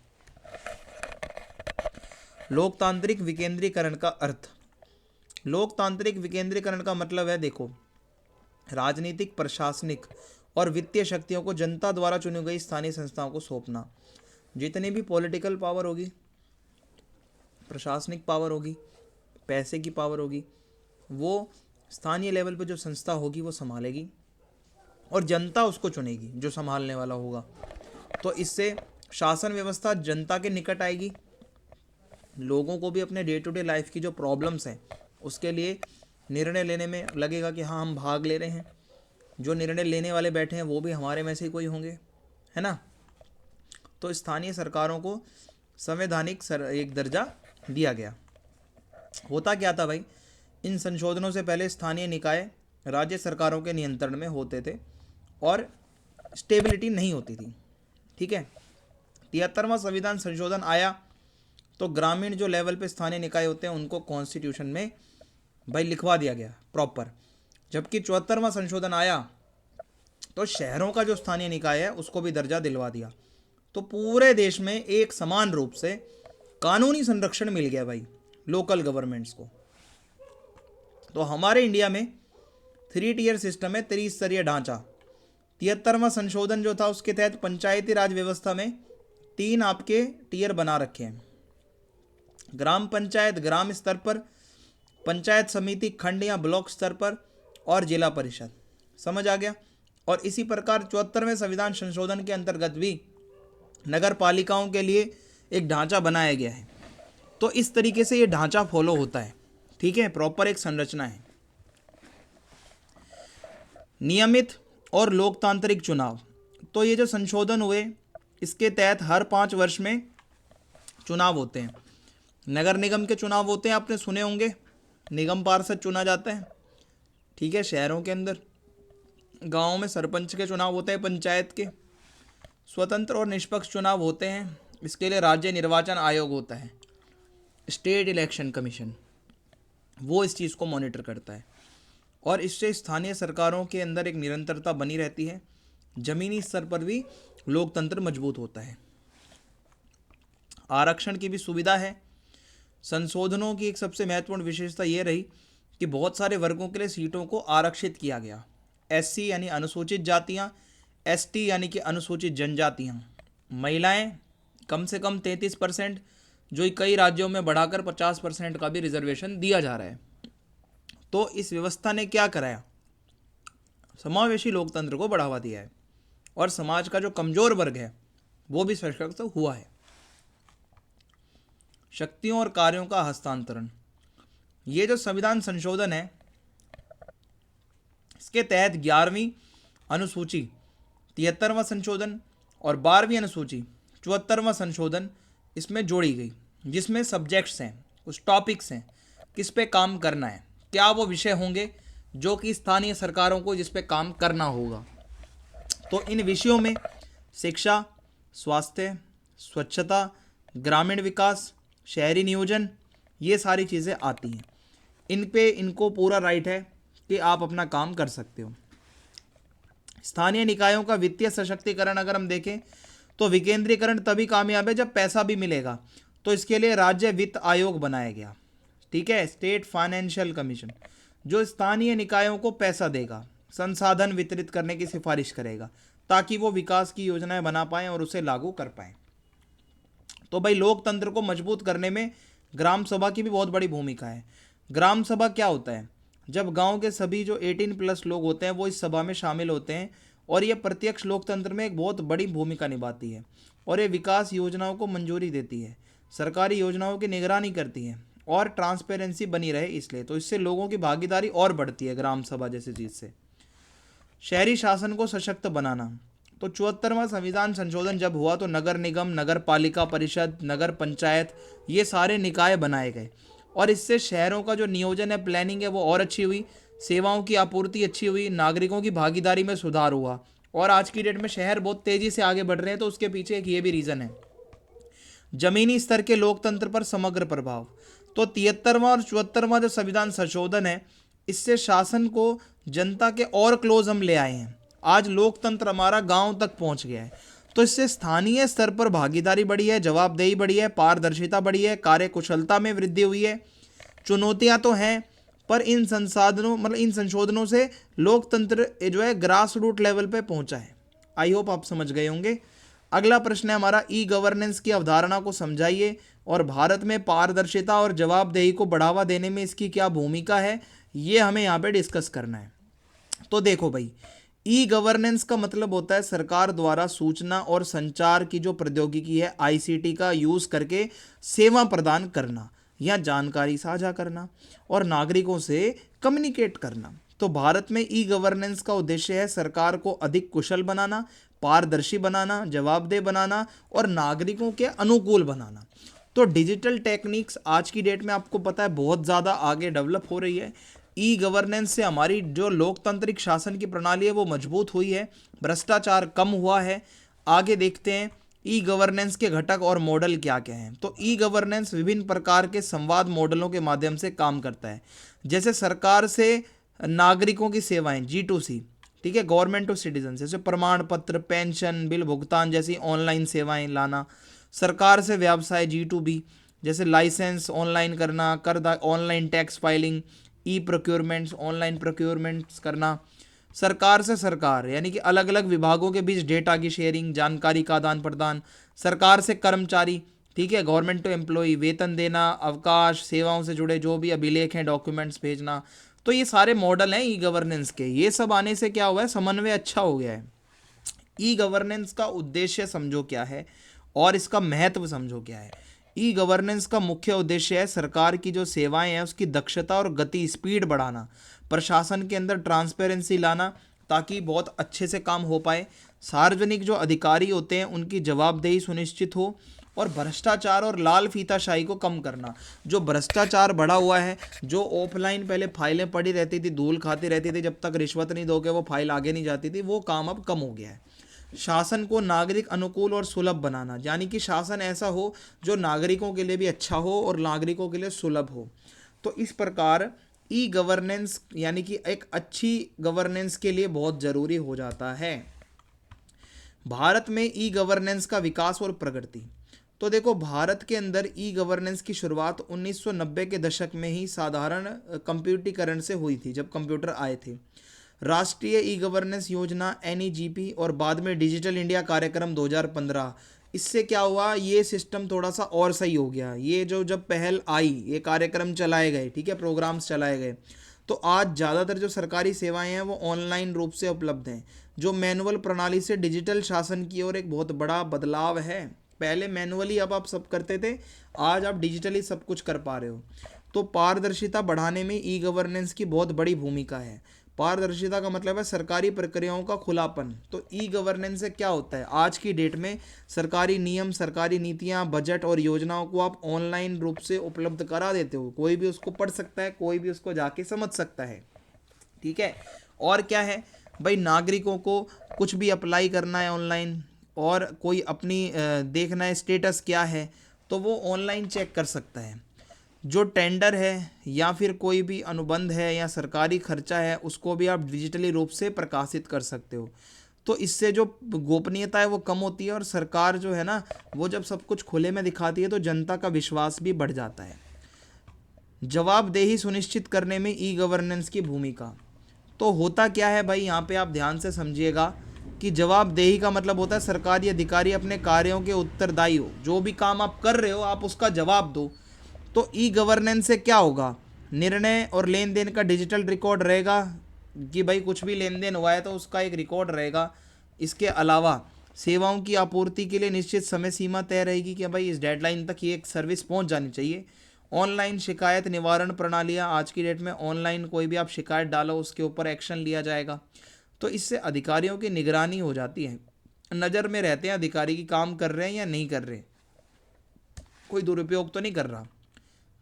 लोकतांत्रिक विकेंद्रीकरण का अर्थ, लोकतांत्रिक विकेंद्रीकरण का मतलब है, देखो, राजनीतिक, प्रशासनिक और वित्तीय शक्तियों को जनता द्वारा चुनी गई स्थानीय संस्थाओं को सौंपना। जितनी भी पॉलिटिकल पावर होगी, प्रशासनिक पावर होगी, पैसे की पावर होगी, वो स्थानीय लेवल पे जो संस्था होगी वो संभालेगी, और जनता उसको चुनेगी जो संभालने वाला होगा। तो इससे शासन व्यवस्था जनता के निकट आएगी, लोगों को भी अपने डे टू डे लाइफ की जो प्रॉब्लम्स हैं उसके लिए निर्णय लेने में लगेगा कि हाँ, हम भाग ले रहे हैं, जो निर्णय लेने वाले बैठे हैं वो भी हमारे में से ही कोई होंगे, है ना। तो स्थानीय सरकारों को संवैधानिक एक दर्जा दिया गया। होता क्या था भाई, इन संशोधनों से पहले स्थानीय निकाय राज्य सरकारों के नियंत्रण में होते थे और स्टेबिलिटी नहीं होती थी। ठीक है, 73वां संविधान संशोधन आया तो ग्रामीण जो लेवल पे स्थानीय निकाय होते हैं उनको कॉन्स्टिट्यूशन में भाई लिखवा दिया गया प्रॉपर। जबकि 74वां संशोधन आया तो शहरों का जो स्थानीय निकाय है उसको भी दर्जा दिलवा दिया। तो पूरे देश में एक समान रूप से कानूनी संरक्षण मिल गया भाई लोकल गवर्नमेंट्स को। तो हमारे इंडिया में 3 टियर सिस्टम है, त्रिस्तरीय ढांचा। 73वां संशोधन जो था उसके तहत पंचायती राज व्यवस्था में 3 आपके टियर बना रखे हैं, ग्राम पंचायत ग्राम स्तर पर, पंचायत समिति खंड या ब्लॉक स्तर पर, और जिला परिषद। समझ आ गया। और इसी प्रकार 74वें संविधान संशोधन के अंतर्गत भी नगर पालिकाओं के लिए एक ढांचा बनाया गया है। तो इस तरीके से ये ढांचा फॉलो होता है, ठीक है, प्रॉपर एक संरचना है। नियमित और लोकतांत्रिक चुनाव, तो ये जो संशोधन हुए इसके तहत हर 5 वर्ष में चुनाव होते हैं। नगर निगम के चुनाव होते हैं, आपने सुने होंगे, निगम पार्षद चुना जाता है, ठीक है, शहरों के अंदर। गाँव में सरपंच के चुनाव होते हैं, पंचायत के। स्वतंत्र और निष्पक्ष चुनाव होते हैं, इसके लिए राज्य निर्वाचन आयोग होता है, स्टेट इलेक्शन कमीशन, वो इस चीज़ को मॉनिटर करता है। और इससे स्थानीय सरकारों के अंदर एक निरंतरता बनी रहती है, जमीनी स्तर पर भी लोकतंत्र मजबूत होता है। आरक्षण की भी सुविधा है। संशोधनों की एक सबसे महत्वपूर्ण विशेषता ये रही कि बहुत सारे वर्गों के लिए सीटों को आरक्षित किया गया। एससी यानी अनुसूचित जातियाँ, एसटी यानी कि अनुसूचित जनजातियाँ, महिलाएं कम से कम 33%, जो कई राज्यों में बढ़ाकर 50% का भी रिजर्वेशन दिया जा रहा है। तो इस व्यवस्था ने क्या कराया, समावेशी लोकतंत्र को बढ़ावा दिया है, और समाज का जो कमज़ोर वर्ग है वो भी सशक्त हुआ है। शक्तियों और कार्यों का हस्तांतरण। ये जो संविधान संशोधन है, इसके तहत 11वीं अनुसूची, 73वां संशोधन और 12वीं अनुसूची, 74वां संशोधन इसमें जोड़ी गई, जिसमें सब्जेक्ट्स हैं, कुछ टॉपिक्स हैं, किस पे काम करना है, क्या वो विषय होंगे जो कि स्थानीय सरकारों को जिस पे काम करना होगा। तो इन विषयों में शिक्षा, स्वास्थ्य, स्वच्छता, ग्रामीण विकास, शहरी नियोजन, ये सारी चीज़ें आती हैं। इन पे इनको पूरा राइट है कि आप अपना काम कर सकते हो। स्थानीय निकायों का वित्तीय सशक्तिकरण अगर हम देखें तो विकेंद्रीकरण तभी कामयाब है जब पैसा भी मिलेगा। तो इसके लिए राज्य वित्त आयोग बनाया गया, ठीक है, स्टेट फाइनेंशियल कमीशन, जो स्थानीय निकायों को पैसा देगा, संसाधन वितरित करने की सिफारिश करेगा ताकि वो विकास की योजनाएं बना पाएं और उसे लागू कर पाएं। तो भाई लोकतंत्र को मजबूत करने में ग्राम सभा की भी बहुत बड़ी भूमिका है। ग्राम सभा क्या होता है? जब गांव के सभी जो 18+ लोग होते हैं वो इस सभा में शामिल होते हैं और ये प्रत्यक्ष लोकतंत्र में एक बहुत बड़ी भूमिका निभाती है और ये विकास योजनाओं को मंजूरी देती है, सरकारी योजनाओं की निगरानी करती है और ट्रांसपेरेंसी बनी रहे इसलिए। तो इससे लोगों की भागीदारी और बढ़ती है ग्राम सभा जैसी चीज़ से। शहरी शासन को सशक्त बनाना। तो 74वां संविधान संशोधन जब हुआ तो नगर निगम, नगर पालिका परिषद, नगर पंचायत, ये सारे निकाय बनाए गए और इससे शहरों का जो नियोजन है, प्लानिंग है, वो और अच्छी हुई, सेवाओं की आपूर्ति अच्छी हुई, नागरिकों की भागीदारी में सुधार हुआ। और आज की डेट में शहर बहुत तेज़ी से आगे बढ़ रहे हैं, तो उसके पीछे एक ये भी रीज़न है। जमीनी स्तर के लोकतंत्र पर समग्र प्रभाव। तो 73वां और 74वां जो संविधान संशोधन है, इससे शासन को जनता के और क्लोज हम ले आए हैं। आज लोकतंत्र हमारा गांव तक पहुंच गया है। तो इससे स्थानीय स्तर पर भागीदारी बढ़ी है, जवाबदेही बढ़ी है, पारदर्शिता बढ़ी है, कार्यकुशलता में वृद्धि हुई है। चुनौतियां तो हैं, पर इन संशोधनों से लोकतंत्र जो है ग्रास रूट लेवल पे पहुंचा है। आई होप आप समझ गए होंगे। अगला प्रश्न है हमारा, ई गवर्नेंस की अवधारणा को समझाइए और भारत में पारदर्शिता और जवाबदेही को बढ़ावा देने में इसकी क्या भूमिका है, ये हमें यहाँ पे डिस्कस करना है। तो देखो भाई, ई गवर्नेंस का मतलब होता है सरकार द्वारा सूचना और संचार की जो प्रौद्योगिकी है, आईसीटी का यूज करके सेवा प्रदान करना या जानकारी साझा करना और नागरिकों से कम्युनिकेट करना। तो भारत में ई गवर्नेंस का उद्देश्य है सरकार को अधिक कुशल बनाना, पारदर्शी बनाना, जवाबदेह बनाना और नागरिकों के अनुकूल बनाना। तो डिजिटल टेक्निक्स आज की डेट में आपको पता है बहुत ज़्यादा आगे डेवलप हो रही है। ई गवर्नेंस से हमारी जो लोकतांत्रिक शासन की प्रणाली है वो मजबूत हुई है, भ्रष्टाचार कम हुआ है। आगे देखते हैं ई गवर्नेंस के घटक और मॉडल क्या क्या हैं। तो ई गवर्नेंस विभिन्न प्रकार के संवाद मॉडलों के माध्यम से काम करता है, जैसे सरकार से नागरिकों की सेवाएं G2C, ठीक है, गवर्नमेंट टू सिटीजन, जैसे प्रमाण पत्र, पेंशन, बिल भुगतान जैसी ऑनलाइन सेवाएं लाना। सरकार से व्यवसाय G2B, जैसे लाइसेंस ऑनलाइन करना, कर ऑनलाइन टैक्स फाइलिंग, ई प्रोक्योरमेंट्स, ऑनलाइन प्रोक्योरमेंट्स करना। सरकार से सरकार यानी कि अलग अलग विभागों के बीच डेटा की शेयरिंग, जानकारी का आदान प्रदान। सरकार से कर्मचारी, ठीक है, गवर्नमेंट टू एम्प्लॉय, वेतन देना, अवकाश, सेवाओं से जुड़े जो भी अभिलेख हैं, डॉक्यूमेंट्स भेजना। तो ये सारे मॉडल हैं ई गवर्नेंस के। ये सब आने से क्या हुआ है, समन्वय अच्छा हो गया है। ई गवर्नेंस का उद्देश्य समझो क्या है और इसका महत्व समझो क्या है। ई गवर्नेंस का मुख्य उद्देश्य है सरकार की जो सेवाएं हैं उसकी दक्षता और गति, स्पीड बढ़ाना, प्रशासन के अंदर ट्रांसपेरेंसी लाना ताकि बहुत अच्छे से काम हो पाए, सार्वजनिक जो अधिकारी होते हैं उनकी जवाबदेही सुनिश्चित हो और भ्रष्टाचार और लाल फीताशाही को कम करना। जो भ्रष्टाचार बढ़ा हुआ है, जो ऑफलाइन पहले फाइलें पड़ी रहती थी, धूल खाती रहती थी, जब तक रिश्वत नहीं दोगे वो फाइल आगे नहीं जाती थी, वो काम अब कम हो गया है। शासन को नागरिक अनुकूल और सुलभ बनाना, यानी कि शासन ऐसा हो जो नागरिकों के लिए भी अच्छा हो और नागरिकों के लिए सुलभ हो। तो इस प्रकार ई गवर्नेंस यानी कि एक अच्छी गवर्नेंस के लिए बहुत ज़रूरी हो जाता है। भारत में ई गवर्नेंस का विकास और प्रगति। तो देखो, भारत के अंदर ई गवर्नेंस की शुरुआत 1990 के दशक में ही साधारण कंप्यूटरीकरण से हुई थी, जब कंप्यूटर आए थे। राष्ट्रीय ई गवर्नेंस योजना NEGP और बाद में डिजिटल इंडिया कार्यक्रम 2015, इससे क्या हुआ, ये सिस्टम थोड़ा सा और सही हो गया। ये जब पहल आई, ये कार्यक्रम चलाए गए, ठीक है, प्रोग्राम्स चलाए गए, तो आज ज़्यादातर जो सरकारी सेवाएं हैं वो ऑनलाइन रूप से उपलब्ध हैं, जो मैनुअल प्रणाली से डिजिटल शासन की ओर एक बहुत बड़ा बदलाव है। पहले मैनुअली अब आप सब करते थे, आज आप डिजिटली सब कुछ कर पा रहे हो। तो पारदर्शिता बढ़ाने में ई गवर्नेंस की बहुत बड़ी भूमिका है। पारदर्शिता का मतलब है सरकारी प्रक्रियाओं का खुलापन। तो ई गवर्नेंस से क्या होता है, आज की डेट में सरकारी नियम, सरकारी नीतियां, बजट और योजनाओं को आप ऑनलाइन रूप से उपलब्ध करा देते हो। कोई भी उसको पढ़ सकता है, कोई भी उसको जाके समझ सकता है। ठीक है। और क्या है भाई, नागरिकों को कुछ भी अप्लाई करना है ऑनलाइन, और कोई अपनी देखना है स्टेटस क्या है, तो वो ऑनलाइन चेक कर सकता है। जो टेंडर है या फिर कोई भी अनुबंध है या सरकारी खर्चा है, उसको भी आप डिजिटली रूप से प्रकाशित कर सकते हो। तो इससे जो गोपनीयता है वो कम होती है, और सरकार जो है ना, वो जब सब कुछ खुले में दिखाती है तो जनता का विश्वास भी बढ़ जाता है। जवाबदेही सुनिश्चित करने में ई गवर्नेंस की भूमिका। तो होता क्या है भाई, यहाँ पे आप ध्यान से समझिएगा कि जवाबदेही का मतलब होता है सरकारी अधिकारी अपने कार्यों के उत्तरदायी हो। जो भी काम आप कर रहे हो आप उसका जवाब दो। तो ई गवर्नेंस से क्या होगा, निर्णय और लेन देन का डिजिटल रिकॉर्ड रहेगा, कि भाई कुछ भी लेन देन हुआ है तो उसका एक रिकॉर्ड रहेगा। इसके अलावा सेवाओं की आपूर्ति के लिए निश्चित समय सीमा तय रहेगी कि भाई इस डेडलाइन तक ये एक सर्विस पहुंच जानी चाहिए। ऑनलाइन शिकायत निवारण प्रणालियां, आज की डेट में ऑनलाइन कोई भी आप शिकायत डालो उसके ऊपर एक्शन लिया जाएगा। तो इससे अधिकारियों की निगरानी हो जाती है, नज़र में रहते हैं अधिकारी की काम कर रहे हैं या नहीं कर रहे, कोई दुरुपयोग तो नहीं कर रहा।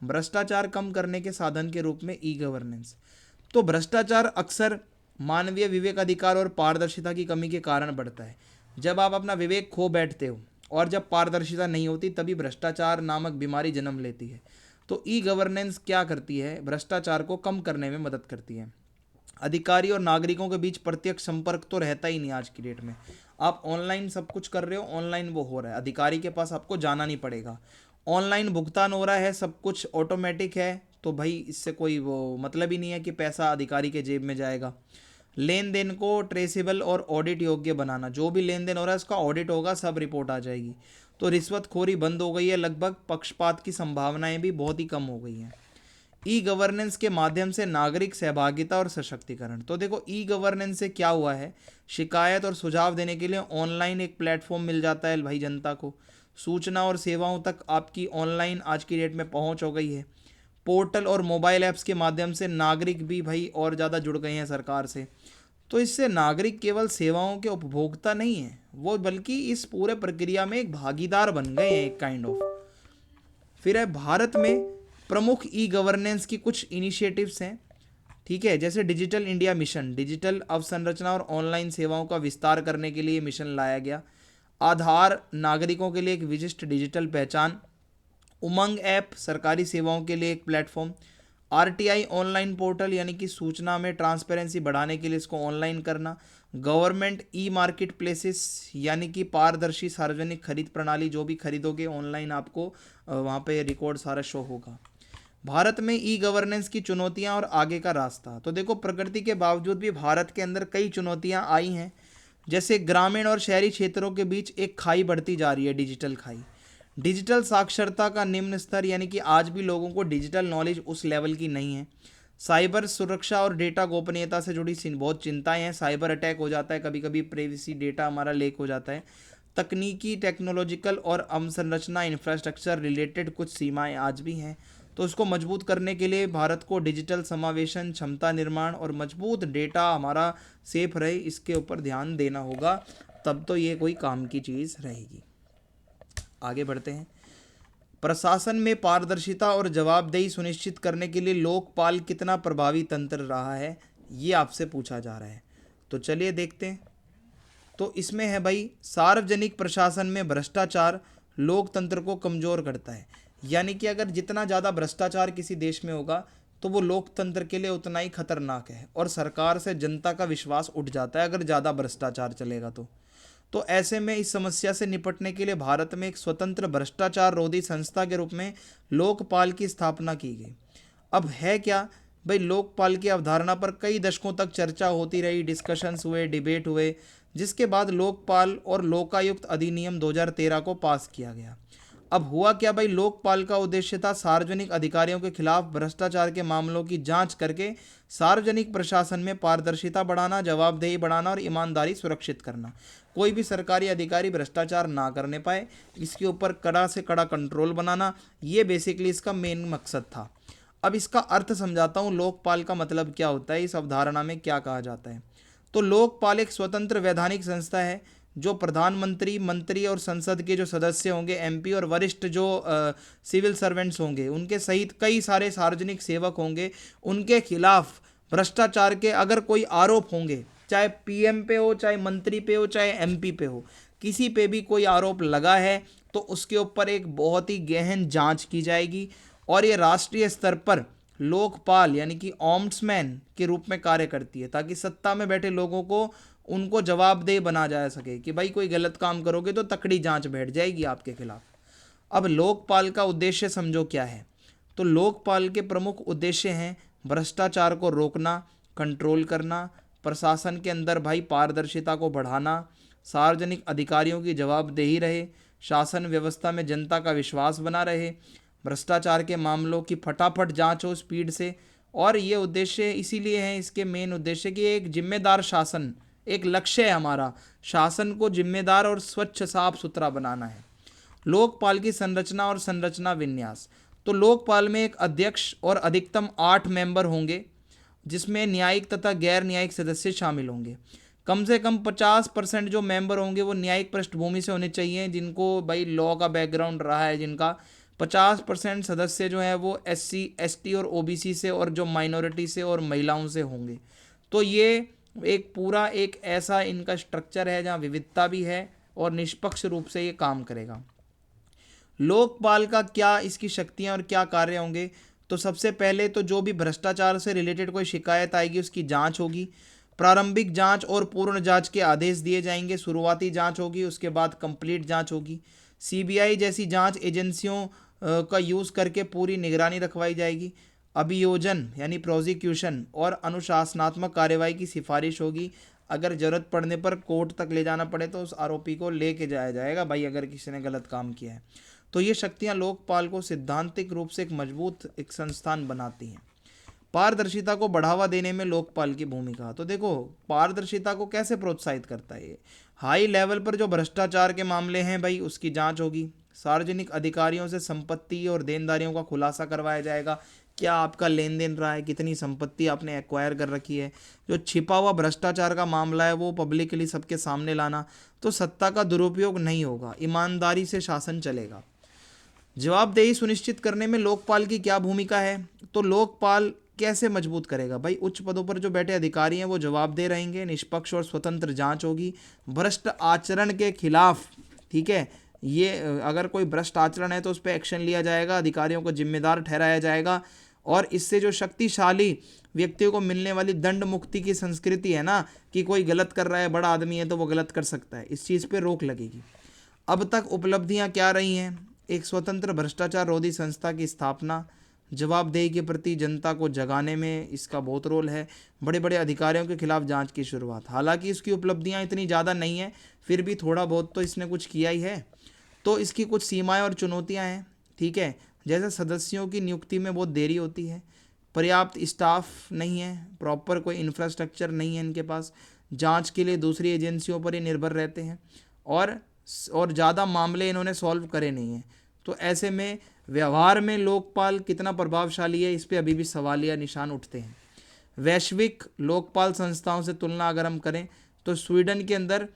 भ्रष्टाचार कम करने के साधन के रूप में ई गवर्नेंस। तो भ्रष्टाचार अक्सर मानवीय विवेक, अधिकार और पारदर्शिता की कमी के कारण बढ़ता है। जब आप अपना विवेक खो बैठते हो और जब पारदर्शिता नहीं होती, तभी भ्रष्टाचार नामक बीमारी जन्म लेती है। तो ई गवर्नेंस क्या करती है, भ्रष्टाचार को कम करने में मदद करती है। अधिकारी और नागरिकों के बीच प्रत्यक्ष संपर्क तो रहता ही नहीं आज की डेट में। आप ऑनलाइन सब कुछ कर रहे हो, ऑनलाइन वो हो रहा है, अधिकारी के पास आपको जाना नहीं पड़ेगा। ऑनलाइन भुगतान हो रहा है, सब कुछ ऑटोमेटिक है, तो भाई इससे कोई वो मतलब ही नहीं है कि पैसा अधिकारी के जेब में जाएगा। लेन देन को ट्रेसेबल और ऑडिट योग्य बनाना, जो भी लेन देन हो रहा है उसका ऑडिट होगा, सब रिपोर्ट आ जाएगी। तो रिश्वतखोरी बंद हो गई है लगभग, पक्षपात की संभावनाएं भी बहुत ही कम हो गई हैं। ई गवर्नेंस के माध्यम से नागरिक सहभागिता और सशक्तिकरण। तो देखो ई गवर्नेंस से क्या हुआ है, शिकायत और सुझाव देने के लिए ऑनलाइन एक प्लेटफॉर्म मिल जाता है भाई जनता को। सूचना और सेवाओं तक आपकी ऑनलाइन आज की डेट में पहुंच हो गई है। पोर्टल और मोबाइल ऐप्स के माध्यम से नागरिक भी भाई और ज़्यादा जुड़ गए हैं सरकार से। तो इससे नागरिक केवल सेवाओं के उपभोक्ता नहीं है वो, बल्कि इस पूरे प्रक्रिया में एक भागीदार बन गए हैं, एक काइंड ऑफ। फिर है भारत में प्रमुख ई गवर्नेंस की कुछ इनिशिएटिव्स हैं। ठीक है, जैसे डिजिटल इंडिया मिशन, डिजिटल अवसंरचना और ऑनलाइन सेवाओं का विस्तार करने के लिए मिशन लाया गया। आधार, नागरिकों के लिए एक विशिष्ट डिजिटल पहचान। उमंग ऐप, सरकारी सेवाओं के लिए एक प्लेटफॉर्म। आरटीआई ऑनलाइन पोर्टल, यानी कि सूचना में ट्रांसपेरेंसी बढ़ाने के लिए इसको ऑनलाइन करना। गवर्नमेंट ई मार्केट प्लेसेस, यानी कि पारदर्शी सार्वजनिक खरीद प्रणाली, जो भी खरीदोगे ऑनलाइन आपको वहाँ पे रिकॉर्ड सारा शो होगा। भारत में ई गवर्नेंस की चुनौतियां और आगे का रास्ता। तो देखो, प्रगति के बावजूद भी भारत के अंदर कई चुनौतियां आई हैं। जैसे ग्रामीण और शहरी क्षेत्रों के बीच एक खाई बढ़ती जा रही है, डिजिटल खाई। डिजिटल साक्षरता का निम्न स्तर, यानी कि आज भी लोगों को डिजिटल नॉलेज उस लेवल की नहीं है। साइबर सुरक्षा और डेटा गोपनीयता से जुड़ी बहुत चिंताएं हैं। साइबर अटैक हो जाता है, कभी कभी प्राइवेसी डेटा हमारा लीक हो जाता है। तकनीकी, टेक्नोलॉजिकल और अवसंरचना इंफ्रास्ट्रक्चर रिलेटेड कुछ सीमाएं आज भी हैं। तो इसको मजबूत करने के लिए भारत को डिजिटल समावेशन, क्षमता निर्माण और मजबूत डेटा हमारा सेफ रहे, इसके ऊपर ध्यान देना होगा, तब तो ये कोई काम की चीज़ रहेगी। आगे बढ़ते हैं। प्रशासन में पारदर्शिता और जवाबदेही सुनिश्चित करने के लिए लोकपाल कितना प्रभावी तंत्र रहा है, ये आपसे पूछा जा रहा है। तो चलिए देखते हैं। तो इसमें है भाई, सार्वजनिक प्रशासन में भ्रष्टाचार लोकतंत्र को कमज़ोर करता है। यानी कि अगर जितना ज़्यादा भ्रष्टाचार किसी देश में होगा तो वो लोकतंत्र के लिए उतना ही खतरनाक है, और सरकार से जनता का विश्वास उठ जाता है अगर ज़्यादा भ्रष्टाचार चलेगा तो ऐसे में इस समस्या से निपटने के लिए भारत में एक स्वतंत्र भ्रष्टाचार रोधी संस्था के रूप में लोकपाल की स्थापना की गई। अब है क्या भाई, लोकपाल की अवधारणा पर कई दशकों तक चर्चा होती रही, डिस्कशंस हुए, डिबेट हुए, जिसके बाद लोकपाल और लोकायुक्त अधिनियम 2013 को पास किया गया। अब हुआ क्या भाई, लोकपाल का उद्देश्य था सार्वजनिक अधिकारियों के खिलाफ भ्रष्टाचार के मामलों की जांच करके सार्वजनिक प्रशासन में पारदर्शिता बढ़ाना, जवाबदेही बढ़ाना और ईमानदारी सुरक्षित करना। कोई भी सरकारी अधिकारी भ्रष्टाचार ना करने पाए, इसके ऊपर कड़ा से कड़ा कंट्रोल बनाना, ये बेसिकली इसका मेन मकसद था। अब इसका अर्थ समझाता हूँ, लोकपाल का मतलब क्या होता है, इस अवधारणा में क्या कहा जाता है। तो लोकपाल एक स्वतंत्र वैधानिक संस्था है जो प्रधानमंत्री, मंत्री और संसद के जो सदस्य होंगे, एमपी और वरिष्ठ जो सिविल सर्वेंट्स होंगे, उनके सहित कई सारे सार्वजनिक सेवक होंगे, उनके खिलाफ भ्रष्टाचार के अगर कोई आरोप होंगे, चाहे पीएम पे हो, चाहे मंत्री पे हो, चाहे एमपी पे हो, किसी पे भी कोई आरोप लगा है तो उसके ऊपर एक बहुत ही गहन जांच की जाएगी। और ये राष्ट्रीय स्तर पर लोकपाल यानी कि ओम्बड्समैन के रूप में कार्य करती है, ताकि सत्ता में बैठे लोगों को उनको जवाबदेह बना जा सके कि भाई कोई गलत काम करोगे तो तकड़ी जांच बैठ जाएगी आपके खिलाफ। अब लोकपाल का उद्देश्य समझो क्या है। तो लोकपाल के प्रमुख उद्देश्य हैं भ्रष्टाचार को रोकना, कंट्रोल करना, प्रशासन के अंदर भाई पारदर्शिता को बढ़ाना, सार्वजनिक अधिकारियों की जवाबदेही रहे, शासन व्यवस्था में जनता का विश्वास बना रहे, भ्रष्टाचार के मामलों की फटाफट जांच हो स्पीड से। और ये उद्देश्य इसीलिए है, इसके मेन उद्देश्य कि एक जिम्मेदार शासन, एक लक्ष्य है हमारा, शासन को जिम्मेदार और स्वच्छ साफ सुथरा बनाना है। लोकपाल की संरचना और संरचना विन्यास। तो लोकपाल में एक अध्यक्ष और अधिकतम 8 मेंबर होंगे, जिसमें न्यायिक तथा गैर न्यायिक सदस्य शामिल होंगे। कम से कम 50% जो मेंबर होंगे वो न्यायिक पृष्ठभूमि से होने चाहिए, जिनको भाई लॉ का बैकग्राउंड रहा है जिनका। 50% सदस्य जो है वो SC ST और OBC से, और जो माइनॉरिटी से और महिलाओं से होंगे। तो ये एक पूरा एक ऐसा इनका स्ट्रक्चर है जहाँ विविधता भी है और निष्पक्ष रूप से ये काम करेगा। लोकपाल का क्या, इसकी शक्तियां और क्या कार्य होंगे। तो सबसे पहले तो जो भी भ्रष्टाचार से रिलेटेड कोई शिकायत आएगी उसकी जांच होगी। प्रारंभिक जांच और पूर्ण जांच के आदेश दिए जाएंगे। शुरुआती जांच होगी, उसके बाद कंप्लीट जांच होगी। CBI जैसी जांच एजेंसियों का यूज़ करके पूरी निगरानी रखवाई जाएगी। अभियोजन यानी प्रोसिक्यूशन और अनुशासनात्मक कार्यवाही की सिफारिश होगी। अगर जरूरत पड़ने पर कोर्ट तक ले जाना पड़े तो उस आरोपी को लेके जाया जाएगा भाई, अगर किसी ने गलत काम किया है। तो ये शक्तियां लोकपाल को सिद्धांतिक रूप से एक मजबूत एक संस्थान बनाती हैं। पारदर्शिता को बढ़ावा देने में लोकपाल की भूमिका। तो देखो, पारदर्शिता को कैसे प्रोत्साहित करता है ये। हाई लेवल पर जो भ्रष्टाचार के मामले हैं भाई, उसकी जांच होगी। सार्वजनिक अधिकारियों से संपत्ति और देनदारियों का खुलासा करवाया जाएगा। क्या आपका लेन देन रहा है, कितनी संपत्ति आपने एक्वायर कर रखी है। जो छिपा हुआ भ्रष्टाचार का मामला है वो पब्लिकली सबके सामने लाना। तो सत्ता का दुरुपयोग नहीं होगा, ईमानदारी से शासन चलेगा। जवाबदेही सुनिश्चित करने में लोकपाल की क्या भूमिका है। तो लोकपाल कैसे मजबूत करेगा भाई, उच्च पदों पर जो बैठे अधिकारी हैं वो जवाबदेह रहेंगे, निष्पक्ष और स्वतंत्र जांच होगी, भ्रष्ट आचरण के खिलाफ, ठीक है, ये अगर कोई भ्रष्ट आचरण है तो उस पर एक्शन लिया जाएगा, अधिकारियों को जिम्मेदार ठहराया जाएगा। और इससे जो शक्तिशाली व्यक्तियों को मिलने वाली दंड मुक्ति की संस्कृति है ना, कि कोई गलत कर रहा है, बड़ा आदमी है तो वो गलत कर सकता है, इस चीज़ पे रोक लगेगी। अब तक उपलब्धियां क्या रही हैं। एक स्वतंत्र भ्रष्टाचार रोधी संस्था की स्थापना, जवाबदेही के प्रति जनता को जगाने में इसका बहुत रोल है। बड़े बड़े अधिकारियों के खिलाफ जांच की शुरुआत। हालांकि इसकी उपलब्धियां इतनी ज़्यादा नहीं है, फिर भी थोड़ा बहुत तो इसने कुछ किया ही है। तो इसकी कुछ सीमाएं और चुनौतियां हैं, ठीक है। जैसे सदस्यों की नियुक्ति में बहुत देरी होती है, पर्याप्त स्टाफ नहीं है, प्रॉपर कोई इंफ्रास्ट्रक्चर नहीं है इनके पास, जांच के लिए दूसरी एजेंसियों पर ही निर्भर रहते हैं, और ज़्यादा मामले इन्होंने सॉल्व करे नहीं हैं। तो ऐसे में व्यवहार में लोकपाल कितना प्रभावशाली है, इस पे अभी भी सवालिया निशान उठते हैं। वैश्विक लोकपाल संस्थाओं से तुलना अगर हम करें तो स्वीडन के अंदर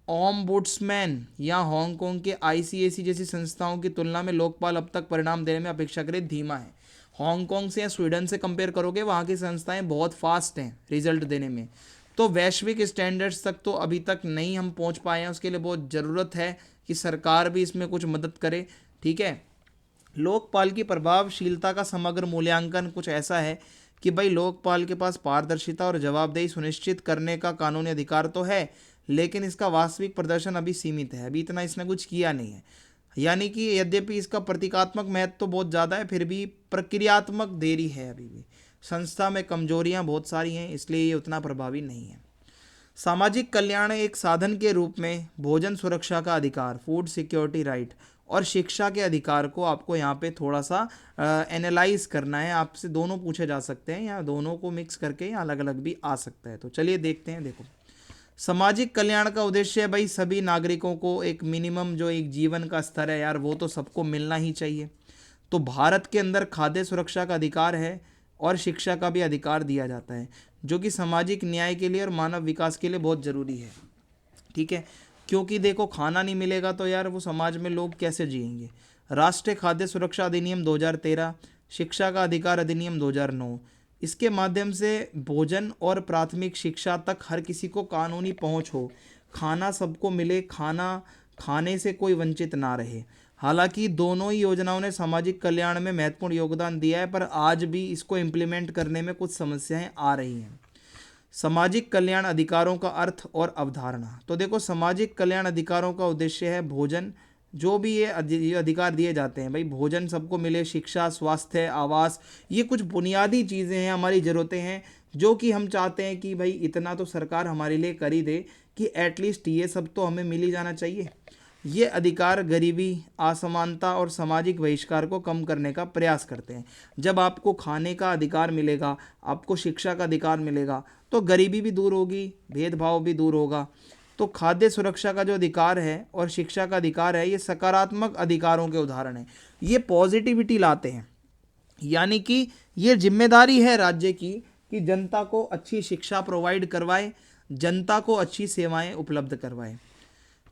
ओम्बुड्समैन या हांगकांग के ICAC जैसी संस्थाओं की तुलना में लोकपाल अब तक परिणाम देने में अपेक्षाकृत धीमा है। हांगकांग से या स्वीडन से कंपेयर करोगे, वहाँ की संस्थाएं बहुत फास्ट हैं रिजल्ट देने में। तो वैश्विक स्टैंडर्ड्स तक तो अभी तक नहीं हम पहुँच पाए हैं, उसके लिए बहुत ज़रूरत है कि सरकार भी इसमें कुछ मदद करे, ठीक है। लोकपाल की प्रभावशीलता का समग्र मूल्यांकन कुछ ऐसा है कि भाई लोकपाल के पास पारदर्शिता और जवाबदेही सुनिश्चित करने का कानूनी अधिकार तो है, लेकिन इसका वास्तविक प्रदर्शन अभी सीमित है, अभी इतना इसने कुछ किया नहीं है। यानी कि यद्यपि इसका प्रतीकात्मक महत्व तो बहुत ज़्यादा है, फिर भी प्रक्रियात्मक देरी है, अभी भी संस्था में कमजोरियां बहुत सारी हैं, इसलिए ये उतना प्रभावी नहीं है। सामाजिक कल्याण एक साधन के रूप में भोजन सुरक्षा का अधिकार, फूड सिक्योरिटी राइट, और शिक्षा के अधिकार को आपको यहाँ पे थोड़ा सा एनालाइज करना है। आपसे दोनों पूछे जा सकते हैं या दोनों को मिक्स करके या अलग अलग भी आ सकता है। तो चलिए देखते हैं। देखो, सामाजिक कल्याण का उद्देश्य है भाई सभी नागरिकों को एक मिनिमम जो एक जीवन का स्तर है यार वो तो सबको मिलना ही चाहिए। तो भारत के अंदर खाद्य सुरक्षा का अधिकार है और शिक्षा का भी अधिकार दिया जाता है, जो कि सामाजिक न्याय के लिए और मानव विकास के लिए बहुत ज़रूरी है। ठीक है, क्योंकि देखो खाना नहीं मिलेगा तो यार वो समाज में लोग कैसे जिएंगे। राष्ट्रीय खाद्य सुरक्षा अधिनियम 2013, शिक्षा का अधिकार अधिनियम 2009, इसके माध्यम से भोजन और प्राथमिक शिक्षा तक हर किसी को कानूनी पहुंच हो, खाना सबको मिले, खाना खाने से कोई वंचित ना रहे। हालांकि दोनों ही योजनाओं ने सामाजिक कल्याण में महत्वपूर्ण योगदान दिया है, पर आज भी इसको इम्प्लीमेंट करने में कुछ समस्याएं आ रही हैं। सामाजिक कल्याण अधिकारों का अर्थ और अवधारणा। तो देखो, सामाजिक कल्याण अधिकारों का उद्देश्य है भोजन, जो भी ये अधिकार दिए जाते हैं भाई, भोजन सबको मिले, शिक्षा, स्वास्थ्य, आवास, ये कुछ बुनियादी चीज़ें हैं, हमारी ज़रूरतें हैं, जो कि हम चाहते हैं कि भाई इतना तो सरकार हमारे लिए कर ही दे कि एटलीस्ट ये सब तो हमें मिल ही जाना चाहिए। ये अधिकार गरीबी, असमानता और सामाजिक बहिष्कार को कम करने का प्रयास करते हैं। जब आपको खाने का अधिकार मिलेगा, आपको शिक्षा का अधिकार मिलेगा, तो गरीबी भी दूर होगी, भेदभाव भी दूर होगा। तो खाद्य सुरक्षा का जो अधिकार है और शिक्षा का अधिकार है, ये सकारात्मक अधिकारों के उदाहरण हैं। ये पॉजिटिविटी लाते हैं, यानी कि ये जिम्मेदारी है राज्य की कि जनता को अच्छी शिक्षा प्रोवाइड करवाए, जनता को अच्छी सेवाएं उपलब्ध करवाए।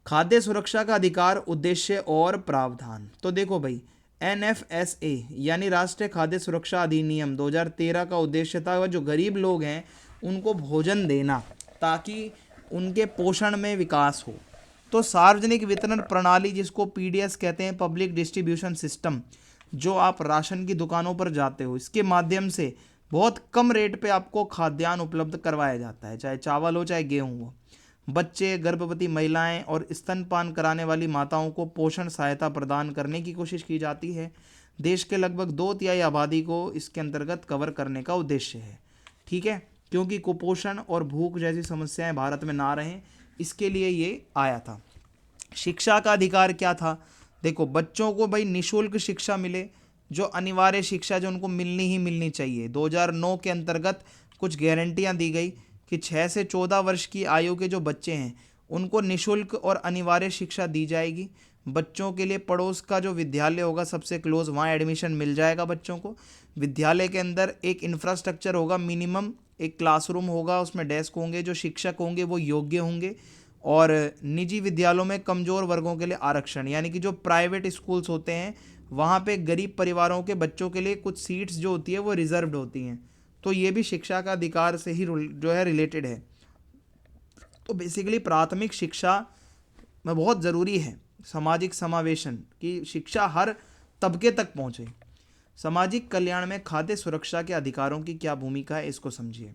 खाद्य सुरक्षा का अधिकार, उद्देश्य और प्रावधान। तो देखो भाई, NFSA यानी राष्ट्रीय खाद्य सुरक्षा अधिनियम 2013 का उद्देश्य था जो गरीब लोग हैं उनको भोजन देना, ताकि उनके पोषण में विकास हो। तो सार्वजनिक वितरण प्रणाली, जिसको PDS कहते हैं, पब्लिक डिस्ट्रीब्यूशन सिस्टम, जो आप राशन की दुकानों पर जाते हो, इसके माध्यम से बहुत कम रेट पे आपको खाद्यान्न उपलब्ध करवाया जाता है, चाहे चावल हो चाहे गेहूँ हो। बच्चे, गर्भवती महिलाएं और स्तनपान कराने वाली माताओं को पोषण सहायता प्रदान करने की कोशिश की जाती है। देश के लगभग 2/3 आबादी को इसके अंतर्गत कवर करने का उद्देश्य है। ठीक है, क्योंकि कुपोषण और भूख जैसी समस्याएं भारत में ना रहें, इसके लिए ये आया था। शिक्षा का अधिकार क्या था? देखो, बच्चों को भाई निःशुल्क शिक्षा मिले, जो अनिवार्य शिक्षा जो उनको मिलनी ही मिलनी चाहिए। 2009 के अंतर्गत कुछ गारंटियां दी गई कि 6 से 14 वर्ष की आयु के जो बच्चे हैं उनको निःशुल्क और अनिवार्य शिक्षा दी जाएगी। बच्चों के लिए पड़ोस का जो विद्यालय होगा सबसे क्लोज, वहाँ एडमिशन मिल जाएगा बच्चों को। विद्यालय के अंदर एक इंफ्रास्ट्रक्चर होगा, मिनिमम एक क्लासरूम होगा, उसमें डेस्क होंगे, जो शिक्षक होंगे वो योग्य होंगे। और निजी विद्यालयों में कमज़ोर वर्गों के लिए आरक्षण, यानी कि जो प्राइवेट स्कूल्स होते हैं वहाँ पे गरीब परिवारों के बच्चों के लिए कुछ सीट्स जो होती है वो रिजर्व्ड होती हैं। तो ये भी शिक्षा का अधिकार से ही जो है रिलेटेड है। तो बेसिकली प्राथमिक शिक्षा में बहुत ज़रूरी है सामाजिक समावेशन की शिक्षा हर तबके तक पहुँचे। सामाजिक कल्याण में खाद्य सुरक्षा के अधिकारों की क्या भूमिका है, इसको समझिए।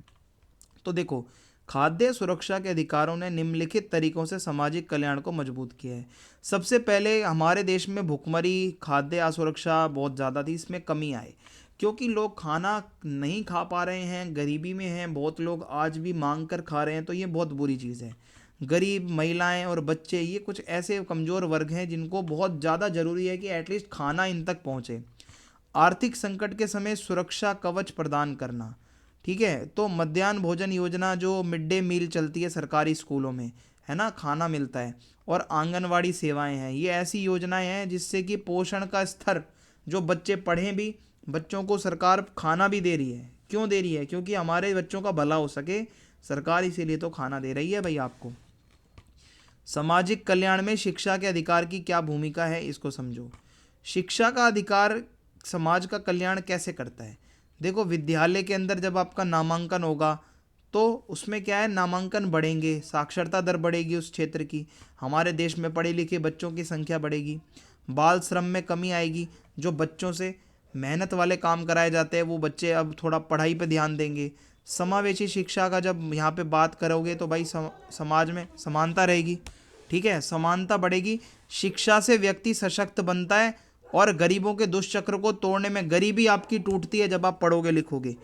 तो देखो, खाद्य सुरक्षा के अधिकारों ने निम्नलिखित तरीकों से सामाजिक कल्याण को मजबूत किया है। सबसे पहले हमारे देश में भुखमरी, खाद्य असुरक्षा बहुत ज़्यादा थी, इसमें कमी आई क्योंकि लोग खाना नहीं खा पा रहे हैं, गरीबी में हैं, बहुत लोग आज भी मांग कर खा रहे हैं। तो ये बहुत बुरी चीज़ है। गरीब, महिलाएं और बच्चे, ये कुछ ऐसे कमज़ोर वर्ग हैं जिनको बहुत ज़्यादा ज़रूरी है कि एटलीस्ट खाना इन तक पहुँचे। आर्थिक संकट के समय सुरक्षा कवच प्रदान करना। ठीक है, तो मध्याह्न भोजन योजना जो मिड डे मील चलती है सरकारी स्कूलों में, है ना, खाना मिलता है, और आंगनवाड़ी सेवाएं हैं, ये ऐसी योजनाएं हैं जिससे कि पोषण का स्तर, जो बच्चे पढ़ें भी, बच्चों को सरकार खाना भी दे रही है। क्यों दे रही है? क्योंकि हमारे बच्चों का भला हो सके, सरकार इसीलिए तो खाना दे रही है भाई आपको। सामाजिक कल्याण में शिक्षा के अधिकार की क्या भूमिका है, इसको समझो। शिक्षा का अधिकार समाज का कल्याण कैसे करता है? देखो, विद्यालय के अंदर जब आपका नामांकन होगा तो उसमें क्या है, नामांकन बढ़ेंगे, साक्षरता दर बढ़ेगी उस क्षेत्र की, हमारे देश में पढ़े लिखे बच्चों की संख्या बढ़ेगी, बाल श्रम में कमी आएगी। जो बच्चों से मेहनत वाले काम कराए जाते हैं वो बच्चे अब थोड़ा पढ़ाई पे ध्यान देंगे। समावेशी शिक्षा का जब यहाँ पे बात करोगे तो भाई समाज में समानता रहेगी। ठीक है, समानता बढ़ेगी, शिक्षा से व्यक्ति सशक्त बनता है और गरीबों के दुष्चक्र को तोड़ने में, गरीबी आपकी टूटती है जब आप पढ़ोगे लिखोगे,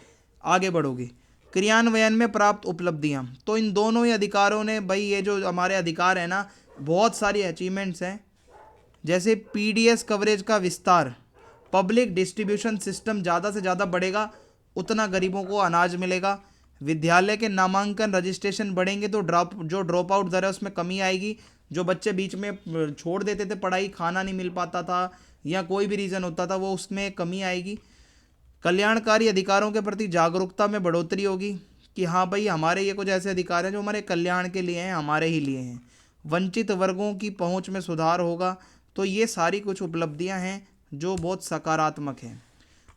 आगे बढ़ोगे। क्रियान्वयन में प्राप्त उपलब्धियां, तो इन दोनों ही अधिकारों ने भाई, ये जो हमारे अधिकार है ना, बहुत सारी अचीवमेंट्स हैं, जैसे पीडीएस कवरेज का विस्तार, पब्लिक डिस्ट्रीब्यूशन सिस्टम ज़्यादा से ज़्यादा बढ़ेगा उतना गरीबों को अनाज मिलेगा। विद्यालय के नामांकन रजिस्ट्रेशन बढ़ेंगे तो ड्रॉप आउट दर है उसमें कमी आएगी। जो बच्चे बीच में छोड़ देते थे पढ़ाई, खाना नहीं मिल पाता था या कोई भी रीज़न होता था, वो उसमें कमी आएगी। कल्याणकारी अधिकारों के प्रति जागरूकता में बढ़ोतरी होगी कि हाँ भाई हमारे ये कुछ ऐसे अधिकार हैं जो हमारे कल्याण के लिए हैं, हमारे ही लिए हैं। वंचित वर्गों की पहुंच में सुधार होगा। तो ये सारी कुछ उपलब्धियां हैं जो बहुत सकारात्मक हैं।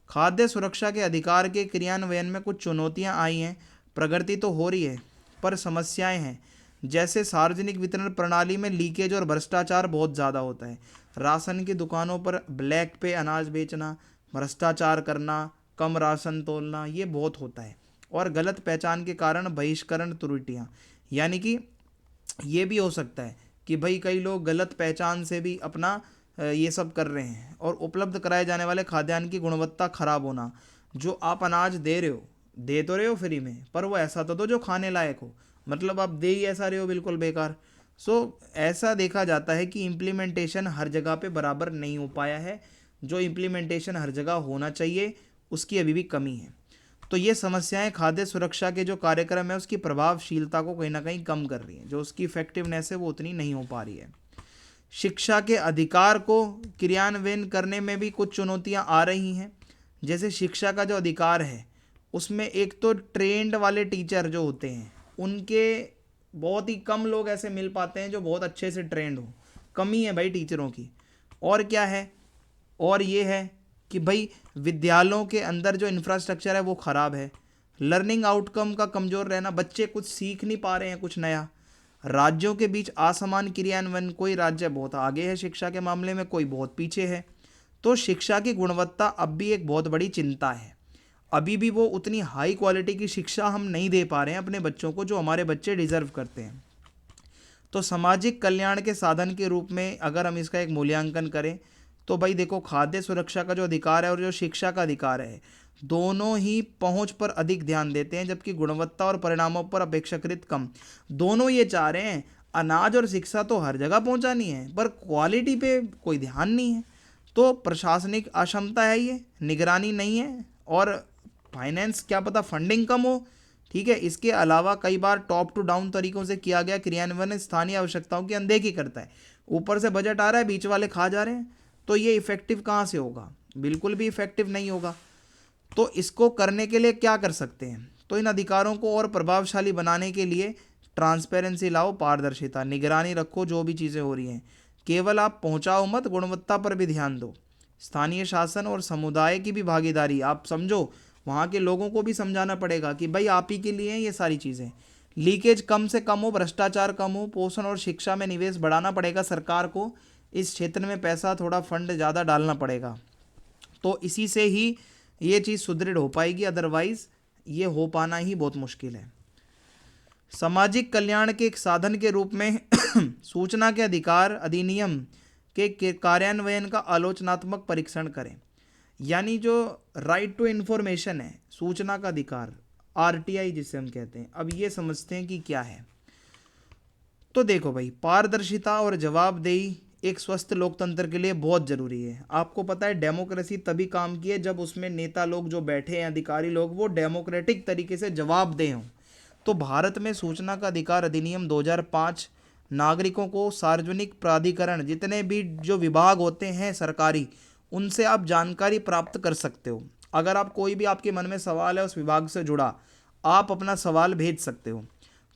खाद्य सुरक्षा के अधिकार के क्रियान्वयन में कुछ चुनौतियां आई हैं। प्रगति तो हो रही है पर समस्याएं हैं, जैसे सार्वजनिक वितरण प्रणाली में लीकेज और भ्रष्टाचार बहुत ज़्यादा होता है। राशन की दुकानों पर ब्लैक पे अनाज बेचना, भ्रष्टाचार करना, कम राशन तोलना, ये बहुत होता है। और गलत पहचान के कारण बहिष्करण त्रुटियाँ, यानी कि ये भी हो सकता है कि भाई कई लोग गलत पहचान से भी अपना ये सब कर रहे हैं। और उपलब्ध कराए जाने वाले खाद्यान्न की गुणवत्ता खराब होना। जो आप अनाज दे रहे हो, दे तो रहे हो फ्री में, पर वो ऐसा तो दो जो खाने लायक हो, मतलब आप दे ही ऐसा रहे हो बिल्कुल बेकार। ऐसा देखा जाता है कि इम्प्लीमेंटेशन हर जगह पे बराबर नहीं हो पाया है। जो इम्प्लीमेंटेशन हर जगह होना चाहिए उसकी अभी भी कमी है। तो ये समस्याएं खाद्य सुरक्षा के जो कार्यक्रम है उसकी प्रभावशीलता को कहीं ना कहीं कम कर रही हैं। जो उसकी इफेक्टिवनेस है वो उतनी नहीं हो पा रही है। शिक्षा के अधिकार को क्रियान्वयन करने में भी कुछ चुनौतियां आ रही हैं। जैसे शिक्षा का जो अधिकार है उसमें एक तो ट्रेंड वाले टीचर जो होते हैं उनके बहुत ही कम लोग ऐसे मिल पाते हैं जो बहुत अच्छे से ट्रेंड हो। कमी है भाई टीचरों की। और क्या है, और ये है कि भाई विद्यालयों के अंदर जो इंफ्रास्ट्रक्चर है वो ख़राब है। लर्निंग आउटकम का कमज़ोर रहना, बच्चे कुछ सीख नहीं पा रहे हैं कुछ नया। राज्यों के बीच असमान क्रियान्वयन, कोई राज्य बहुत आगे है शिक्षा के मामले में, कोई बहुत पीछे है। तो शिक्षा की गुणवत्ता अब भी एक बहुत बड़ी चिंता है। अभी भी वो उतनी हाई क्वालिटी की शिक्षा हम नहीं दे पा रहे हैं अपने बच्चों को जो हमारे बच्चे डिज़र्व करते हैं। तो सामाजिक कल्याण के साधन के रूप में अगर हम इसका एक मूल्यांकन करें तो भाई देखो, खाद्य सुरक्षा का जो अधिकार है और जो शिक्षा का अधिकार है दोनों ही पहुंच पर अधिक ध्यान देते हैं, जबकि गुणवत्ता और परिणामों पर अपेक्षाकृत कम। दोनों ये चाह रहे हैं अनाज और शिक्षा तो हर जगह पहुंचानी है पर क्वालिटी पे कोई ध्यान नहीं है। तो प्रशासनिक अक्षमता है, ये निगरानी नहीं है, और फाइनेंस क्या पता फंडिंग कम हो। ठीक है, इसके अलावा कई बार टॉप टू डाउन तरीकों से किया गया क्रियान्वयन स्थानीय आवश्यकताओं की अनदेखी करता है। ऊपर से बजट आ रहा है, बीच वाले खा जा रहे हैं, तो ये इफेक्टिव कहाँ से होगा? बिल्कुल भी इफेक्टिव नहीं होगा। तो इसको करने के लिए क्या कर सकते हैं? तो इन अधिकारों को और प्रभावशाली बनाने के लिए ट्रांसपेरेंसी लाओ, पारदर्शिता, निगरानी रखो जो भी चीज़ें हो रही हैं। केवल आप पहुंचाओ मत, गुणवत्ता पर भी ध्यान दो। स्थानीय शासन और समुदाय की भी भागीदारी आप समझो, वहाँ के लोगों को भी समझाना पड़ेगा कि भाई आप ही के लिए हैं ये सारी चीज़ें। लीकेज कम से कम हो, भ्रष्टाचार कम हो, पोषण और शिक्षा में निवेश बढ़ाना पड़ेगा सरकार को। इस क्षेत्र में पैसा, थोड़ा फंड ज़्यादा डालना पड़ेगा। तो इसी से ही ये चीज़ सुदृढ़ हो पाएगी, अदरवाइज़ ये हो पाना ही बहुत मुश्किल है। सामाजिक कल्याण के एक साधन के रूप में सूचना के अधिकार अधिनियम के कार्यान्वयन का आलोचनात्मक परीक्षण करें। यानी जो राइट टू इन्फॉर्मेशन है, सूचना का अधिकार, आरटीआई जिसे हम कहते हैं, अब ये समझते हैं कि क्या है। तो देखो भाई, पारदर्शिता और जवाबदेही एक स्वस्थ लोकतंत्र के लिए बहुत ज़रूरी है। आपको पता है डेमोक्रेसी तभी काम की है जब उसमें नेता लोग जो बैठे हैं, अधिकारी लोग, वो डेमोक्रेटिक तरीके से जवाबदेह हों। तो भारत में सूचना का अधिकार अधिनियम 2005 नागरिकों को सार्वजनिक प्राधिकरण, जितने भी जो विभाग होते हैं सरकारी, उनसे आप जानकारी प्राप्त कर सकते हो। अगर आप कोई भी आपके मन में सवाल है उस विभाग से जुड़ा, आप अपना सवाल भेज सकते हो।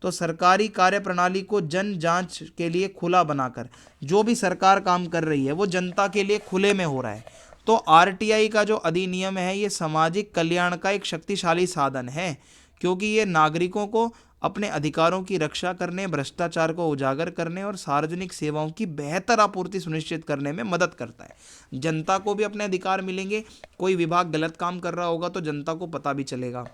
तो सरकारी कार्य प्रणाली को जन जांच के लिए खुला बनाकर जो भी सरकार काम कर रही है वो जनता के लिए खुले में हो रहा है। तो आरटीआई का जो अधिनियम है ये सामाजिक कल्याण का एक शक्तिशाली साधन है, क्योंकि ये नागरिकों को अपने अधिकारों की रक्षा करने, भ्रष्टाचार को उजागर करने और सार्वजनिक सेवाओं की बेहतर आपूर्ति सुनिश्चित करने में मदद करता है। जनता को भी अपने अधिकार मिलेंगे। कोई विभाग गलत काम कर रहा होगा तो जनता को पता भी चलेगा।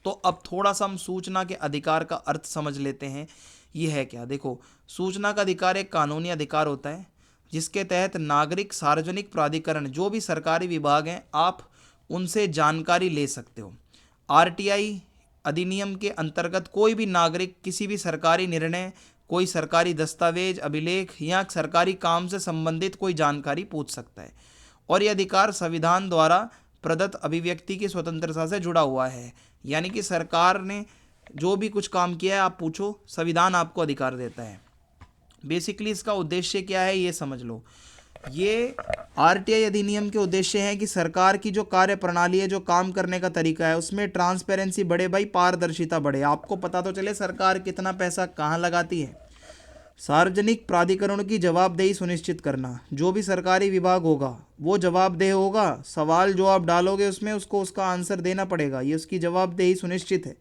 तो अब थोड़ा सा हम सूचना के अधिकार का अर्थ समझ लेते हैं। ये है क्या? देखो, सूचना का अधिकार एक कानूनी अधिकार होता है जिसके तहत नागरिक, सार्वजनिक प्राधिकरण, जो भी सरकारी विभाग हैं, आप उनसे जानकारी ले सकते हो। आरटीआई अधिनियम के अंतर्गत कोई भी नागरिक किसी भी सरकारी निर्णय कोई सरकारी दस्तावेज, अभिलेख या सरकारी काम से संबंधित कोई जानकारी पूछ सकता है। और यह अधिकार संविधान द्वारा प्रदत्त अभिव्यक्ति की स्वतंत्रता से जुड़ा हुआ है। यानी कि सरकार ने जो भी कुछ काम किया है आप पूछो, संविधान आपको अधिकार देता है। बेसिकली इसका उद्देश्य क्या है ये समझ लो। ये आरटीआई अधिनियम के उद्देश्य है कि सरकार की जो कार्य प्रणाली है, जो काम करने का तरीका है, उसमें ट्रांसपेरेंसी बढ़े भाई, पारदर्शिता बढ़े। आपको पता तो चले सरकार कितना पैसा कहाँ लगाती है। सार्वजनिक प्राधिकरणों की जवाबदेही सुनिश्चित करना, जो भी सरकारी विभाग होगा वो जवाबदेह होगा। सवाल जो आप डालोगे उसमें उसको उसका आंसर देना पड़ेगा, ये उसकी जवाबदेही सुनिश्चित है।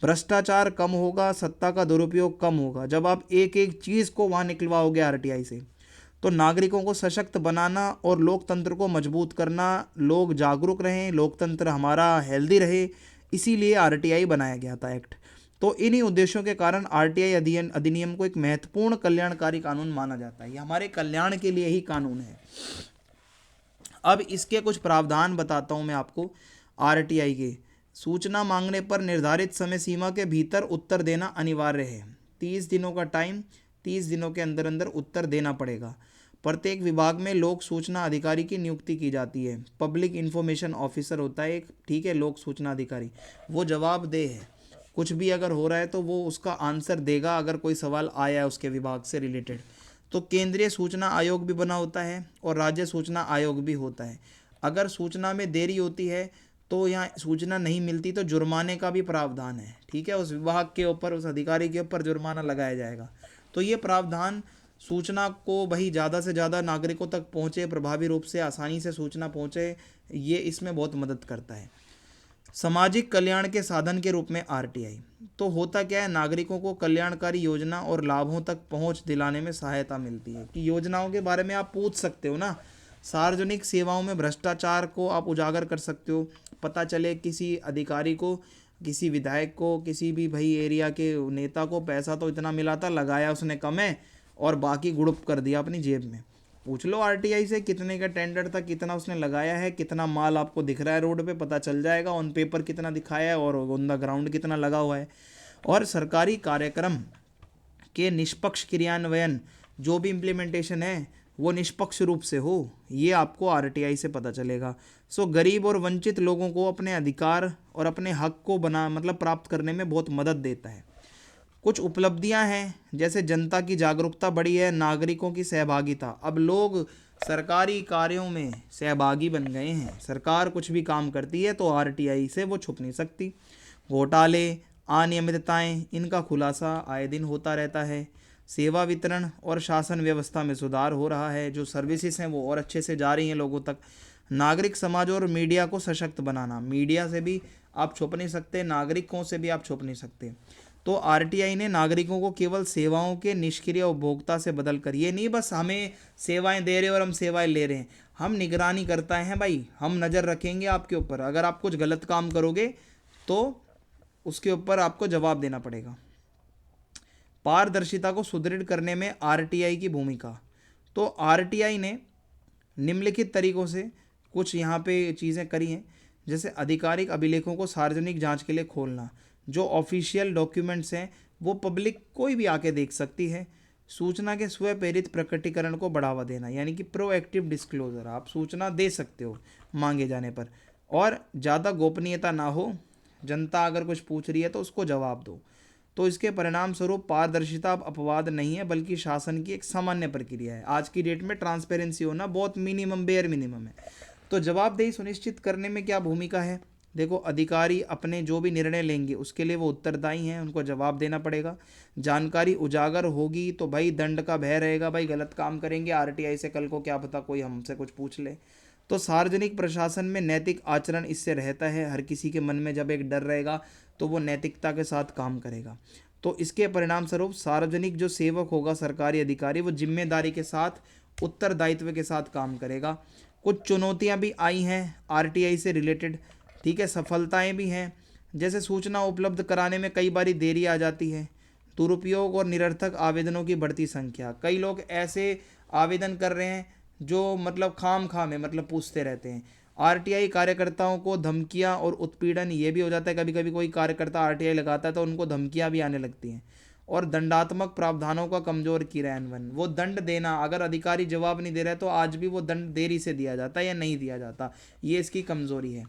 भ्रष्टाचार कम होगा, सत्ता का दुरुपयोग कम होगा। जब आप एक एक चीज़ को वहाँ निकलवाओगे आरटीआई से, तो नागरिकों को सशक्त बनाना और लोकतंत्र को मजबूत करना, लोग जागरूक रहें, लोकतंत्र हमारा हेल्दी रहे, इसीलिए आरटीआई बनाया गया था एक्ट। तो इन्हीं उद्देश्यों के कारण आरटीआई अधिनियम को एक महत्वपूर्ण कल्याणकारी कानून माना जाता है। ये हमारे कल्याण के लिए ही कानून है। अब इसके कुछ प्रावधान बताता हूँ मैं आपको। आरटीआई के सूचना मांगने पर निर्धारित समय सीमा के भीतर उत्तर देना अनिवार्य है। 30 दिनों का टाइम, 30 दिनों के अंदर अंदर उत्तर देना पड़ेगा। प्रत्येक विभाग में लोक सूचना अधिकारी की नियुक्ति की जाती है। पब्लिक इन्फॉर्मेशन ऑफिसर होता है एक, ठीक है, लोक सूचना अधिकारी। वो जवाबदेह है, कुछ भी अगर हो रहा है तो वो उसका आंसर देगा अगर कोई सवाल आया है उसके विभाग से रिलेटेड। तो केंद्रीय सूचना आयोग भी बना होता है और राज्य सूचना आयोग भी होता है। अगर सूचना में देरी होती है तो यहाँ सूचना नहीं मिलती तो जुर्माने का भी प्रावधान है, ठीक है। उस विभाग के ऊपर, उस अधिकारी के ऊपर जुर्माना लगाया जाएगा। तो ये प्रावधान सूचना को भाई ज़्यादा से ज़्यादा नागरिकों तक पहुँचे, प्रभावी रूप से आसानी से सूचना पहुँचे, ये इसमें बहुत मदद करता है। सामाजिक कल्याण के साधन के रूप में आरटीआई तो होता क्या है, नागरिकों को कल्याणकारी योजना और लाभों तक पहुंच दिलाने में सहायता मिलती है। कि योजनाओं के बारे में आप पूछ सकते हो ना, सार्वजनिक सेवाओं में भ्रष्टाचार को आप उजागर कर सकते हो। पता चले किसी अधिकारी को, किसी विधायक को, किसी भी भाई एरिया के नेता को पैसा तो इतना मिला था, लगाया उसने कम है और बाकी गुड़प कर दिया अपनी जेब में। पूछ लो आरटीआई से कितने का टेंडर था, कितना उसने लगाया है, कितना माल आपको दिख रहा है रोड पे, पता चल जाएगा। ऑन पेपर कितना दिखाया है और ऑन द ग्राउंड कितना लगा हुआ है। और सरकारी कार्यक्रम के निष्पक्ष क्रियान्वयन, जो भी इम्प्लीमेंटेशन है वो निष्पक्ष रूप से हो, ये आपको आरटीआई से पता चलेगा। सो गरीब और वंचित लोगों को अपने अधिकार और अपने हक को प्राप्त करने में बहुत मदद देता है। कुछ उपलब्धियां हैं, जैसे जनता की जागरूकता बढ़ी है, नागरिकों की सहभागिता। अब लोग सरकारी कार्यों में सहभागी बन गए हैं। सरकार कुछ भी काम करती है तो आरटीआई से वो छुप नहीं सकती। घोटाले, अनियमितताएं, इनका खुलासा आए दिन होता रहता है। सेवा वितरण और शासन व्यवस्था में सुधार हो रहा है। जो सर्विसेज हैं वो और अच्छे से जा रही हैं लोगों तक। नागरिक समाज और मीडिया को सशक्त बनाना, मीडिया से भी आप छुप नहीं सकते, नागरिकों से भी आप छुप नहीं सकते। तो आरटीआई ने नागरिकों को केवल सेवाओं के निष्क्रिय उपभोक्ता से बदलकर, ये नहीं बस हमें सेवाएं दे रहे और हम सेवाएं ले रहे हैं, हम निगरानी करता है भाई, हम नज़र रखेंगे आपके ऊपर। अगर आप कुछ गलत काम करोगे तो उसके ऊपर आपको जवाब देना पड़ेगा। पारदर्शिता को सुदृढ़ करने में आरटीआई की भूमिका, तो आरटीआई ने निम्नलिखित तरीकों से कुछ यहाँ पे चीज़ें करी हैं। जैसे आधिकारिक अभिलेखों को सार्वजनिक जांच के लिए खोलना, जो ऑफिशियल डॉक्यूमेंट्स हैं वो पब्लिक कोई भी आके देख सकती है। सूचना के स्वप्रेरित प्रकटीकरण को बढ़ावा देना, यानी कि प्रोएक्टिव डिस्क्लोजर, आप सूचना दे सकते हो मांगे जाने पर, और ज़्यादा गोपनीयता ना हो, जनता अगर कुछ पूछ रही है तो उसको जवाब दो। तो इसके परिणाम स्वरूप पारदर्शिता अब अपवाद नहीं है बल्कि शासन की एक सामान्य प्रक्रिया है। आज की डेट में ट्रांसपेरेंसी होना बहुत मिनिमम, बेयर मिनिमम है। तो जवाबदेही सुनिश्चित करने में क्या भूमिका है, देखो, अधिकारी अपने जो भी निर्णय लेंगे उसके लिए वो उत्तरदायी हैं, उनको जवाब देना पड़ेगा। जानकारी उजागर होगी तो भाई दंड का भय रहेगा, भाई गलत काम करेंगे आरटीआई से कल को क्या पता कोई हमसे कुछ पूछ ले। तो सार्वजनिक प्रशासन में नैतिक आचरण इससे रहता है। हर किसी के मन में जब एक डर रहेगा तो वो नैतिकता के साथ काम करेगा। तो इसके परिणाम स्वरूप सार्वजनिक जो सेवक होगा, सरकारी अधिकारी, वो जिम्मेदारी के साथ, उत्तरदायित्व के साथ काम करेगा। कुछ चुनौतियां भी आई हैं आरटीआई से रिलेटेड, ठीक है, सफलताएं भी हैं। जैसे सूचना उपलब्ध कराने में कई बारी देरी आ जाती है, दुरुपयोग और निरर्थक आवेदनों की बढ़ती संख्या। कई लोग ऐसे आवेदन कर रहे हैं जो खाम खा में पूछते रहते हैं। आरटीआई कार्यकर्ताओं को धमकियां और उत्पीड़न, ये भी हो जाता है। कभी कभी कोई कार्यकर्ता आरटीआई लगाता है तो उनको धमकियां भी आने लगती हैं। और दंडात्मक प्रावधानों का कमजोर क्रियान्वयन। वो दंड देना, अगर अधिकारी जवाब नहीं दे रहा है तो आज भी वो दंड देरी से दिया जाता है या नहीं दिया जाता, ये इसकी कमजोरी है।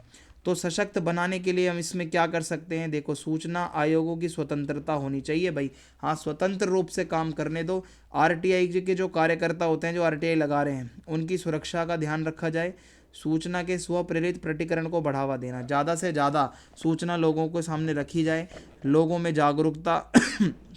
तो सशक्त बनाने के लिए हम इसमें क्या कर सकते हैं, देखो सूचना आयोगों की स्वतंत्रता होनी चाहिए भाई, हाँ स्वतंत्र रूप से काम करने दो। आरटीआई के जो कार्यकर्ता होते हैं, जो आरटीआई लगा रहे हैं, उनकी सुरक्षा का ध्यान रखा जाए। सूचना के स्वप्रेरित प्रकटीकरण को बढ़ावा देना, ज़्यादा से ज़्यादा सूचना लोगों के सामने रखी जाए, लोगों में जागरूकता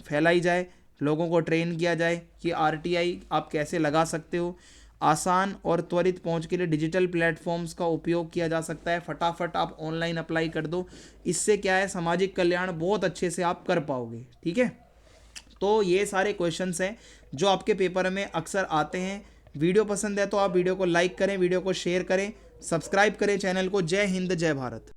फैलाई जाए, लोगों को ट्रेन किया जाए कि आरटीआई आप कैसे लगा सकते हो। आसान और त्वरित पहुंच के लिए डिजिटल प्लेटफॉर्म्स का उपयोग किया जा सकता है, फटाफट आप ऑनलाइन अप्लाई कर दो। इससे क्या है, सामाजिक कल्याण बहुत अच्छे से आप कर पाओगे। ठीक है, तो ये सारे क्वेश्चंस हैं जो आपके पेपर में अक्सर आते हैं। वीडियो पसंद है तो आप वीडियो को लाइक करें, वीडियो को शेयर करें, सब्सक्राइब करें चैनल को। जय हिंद, जय भारत।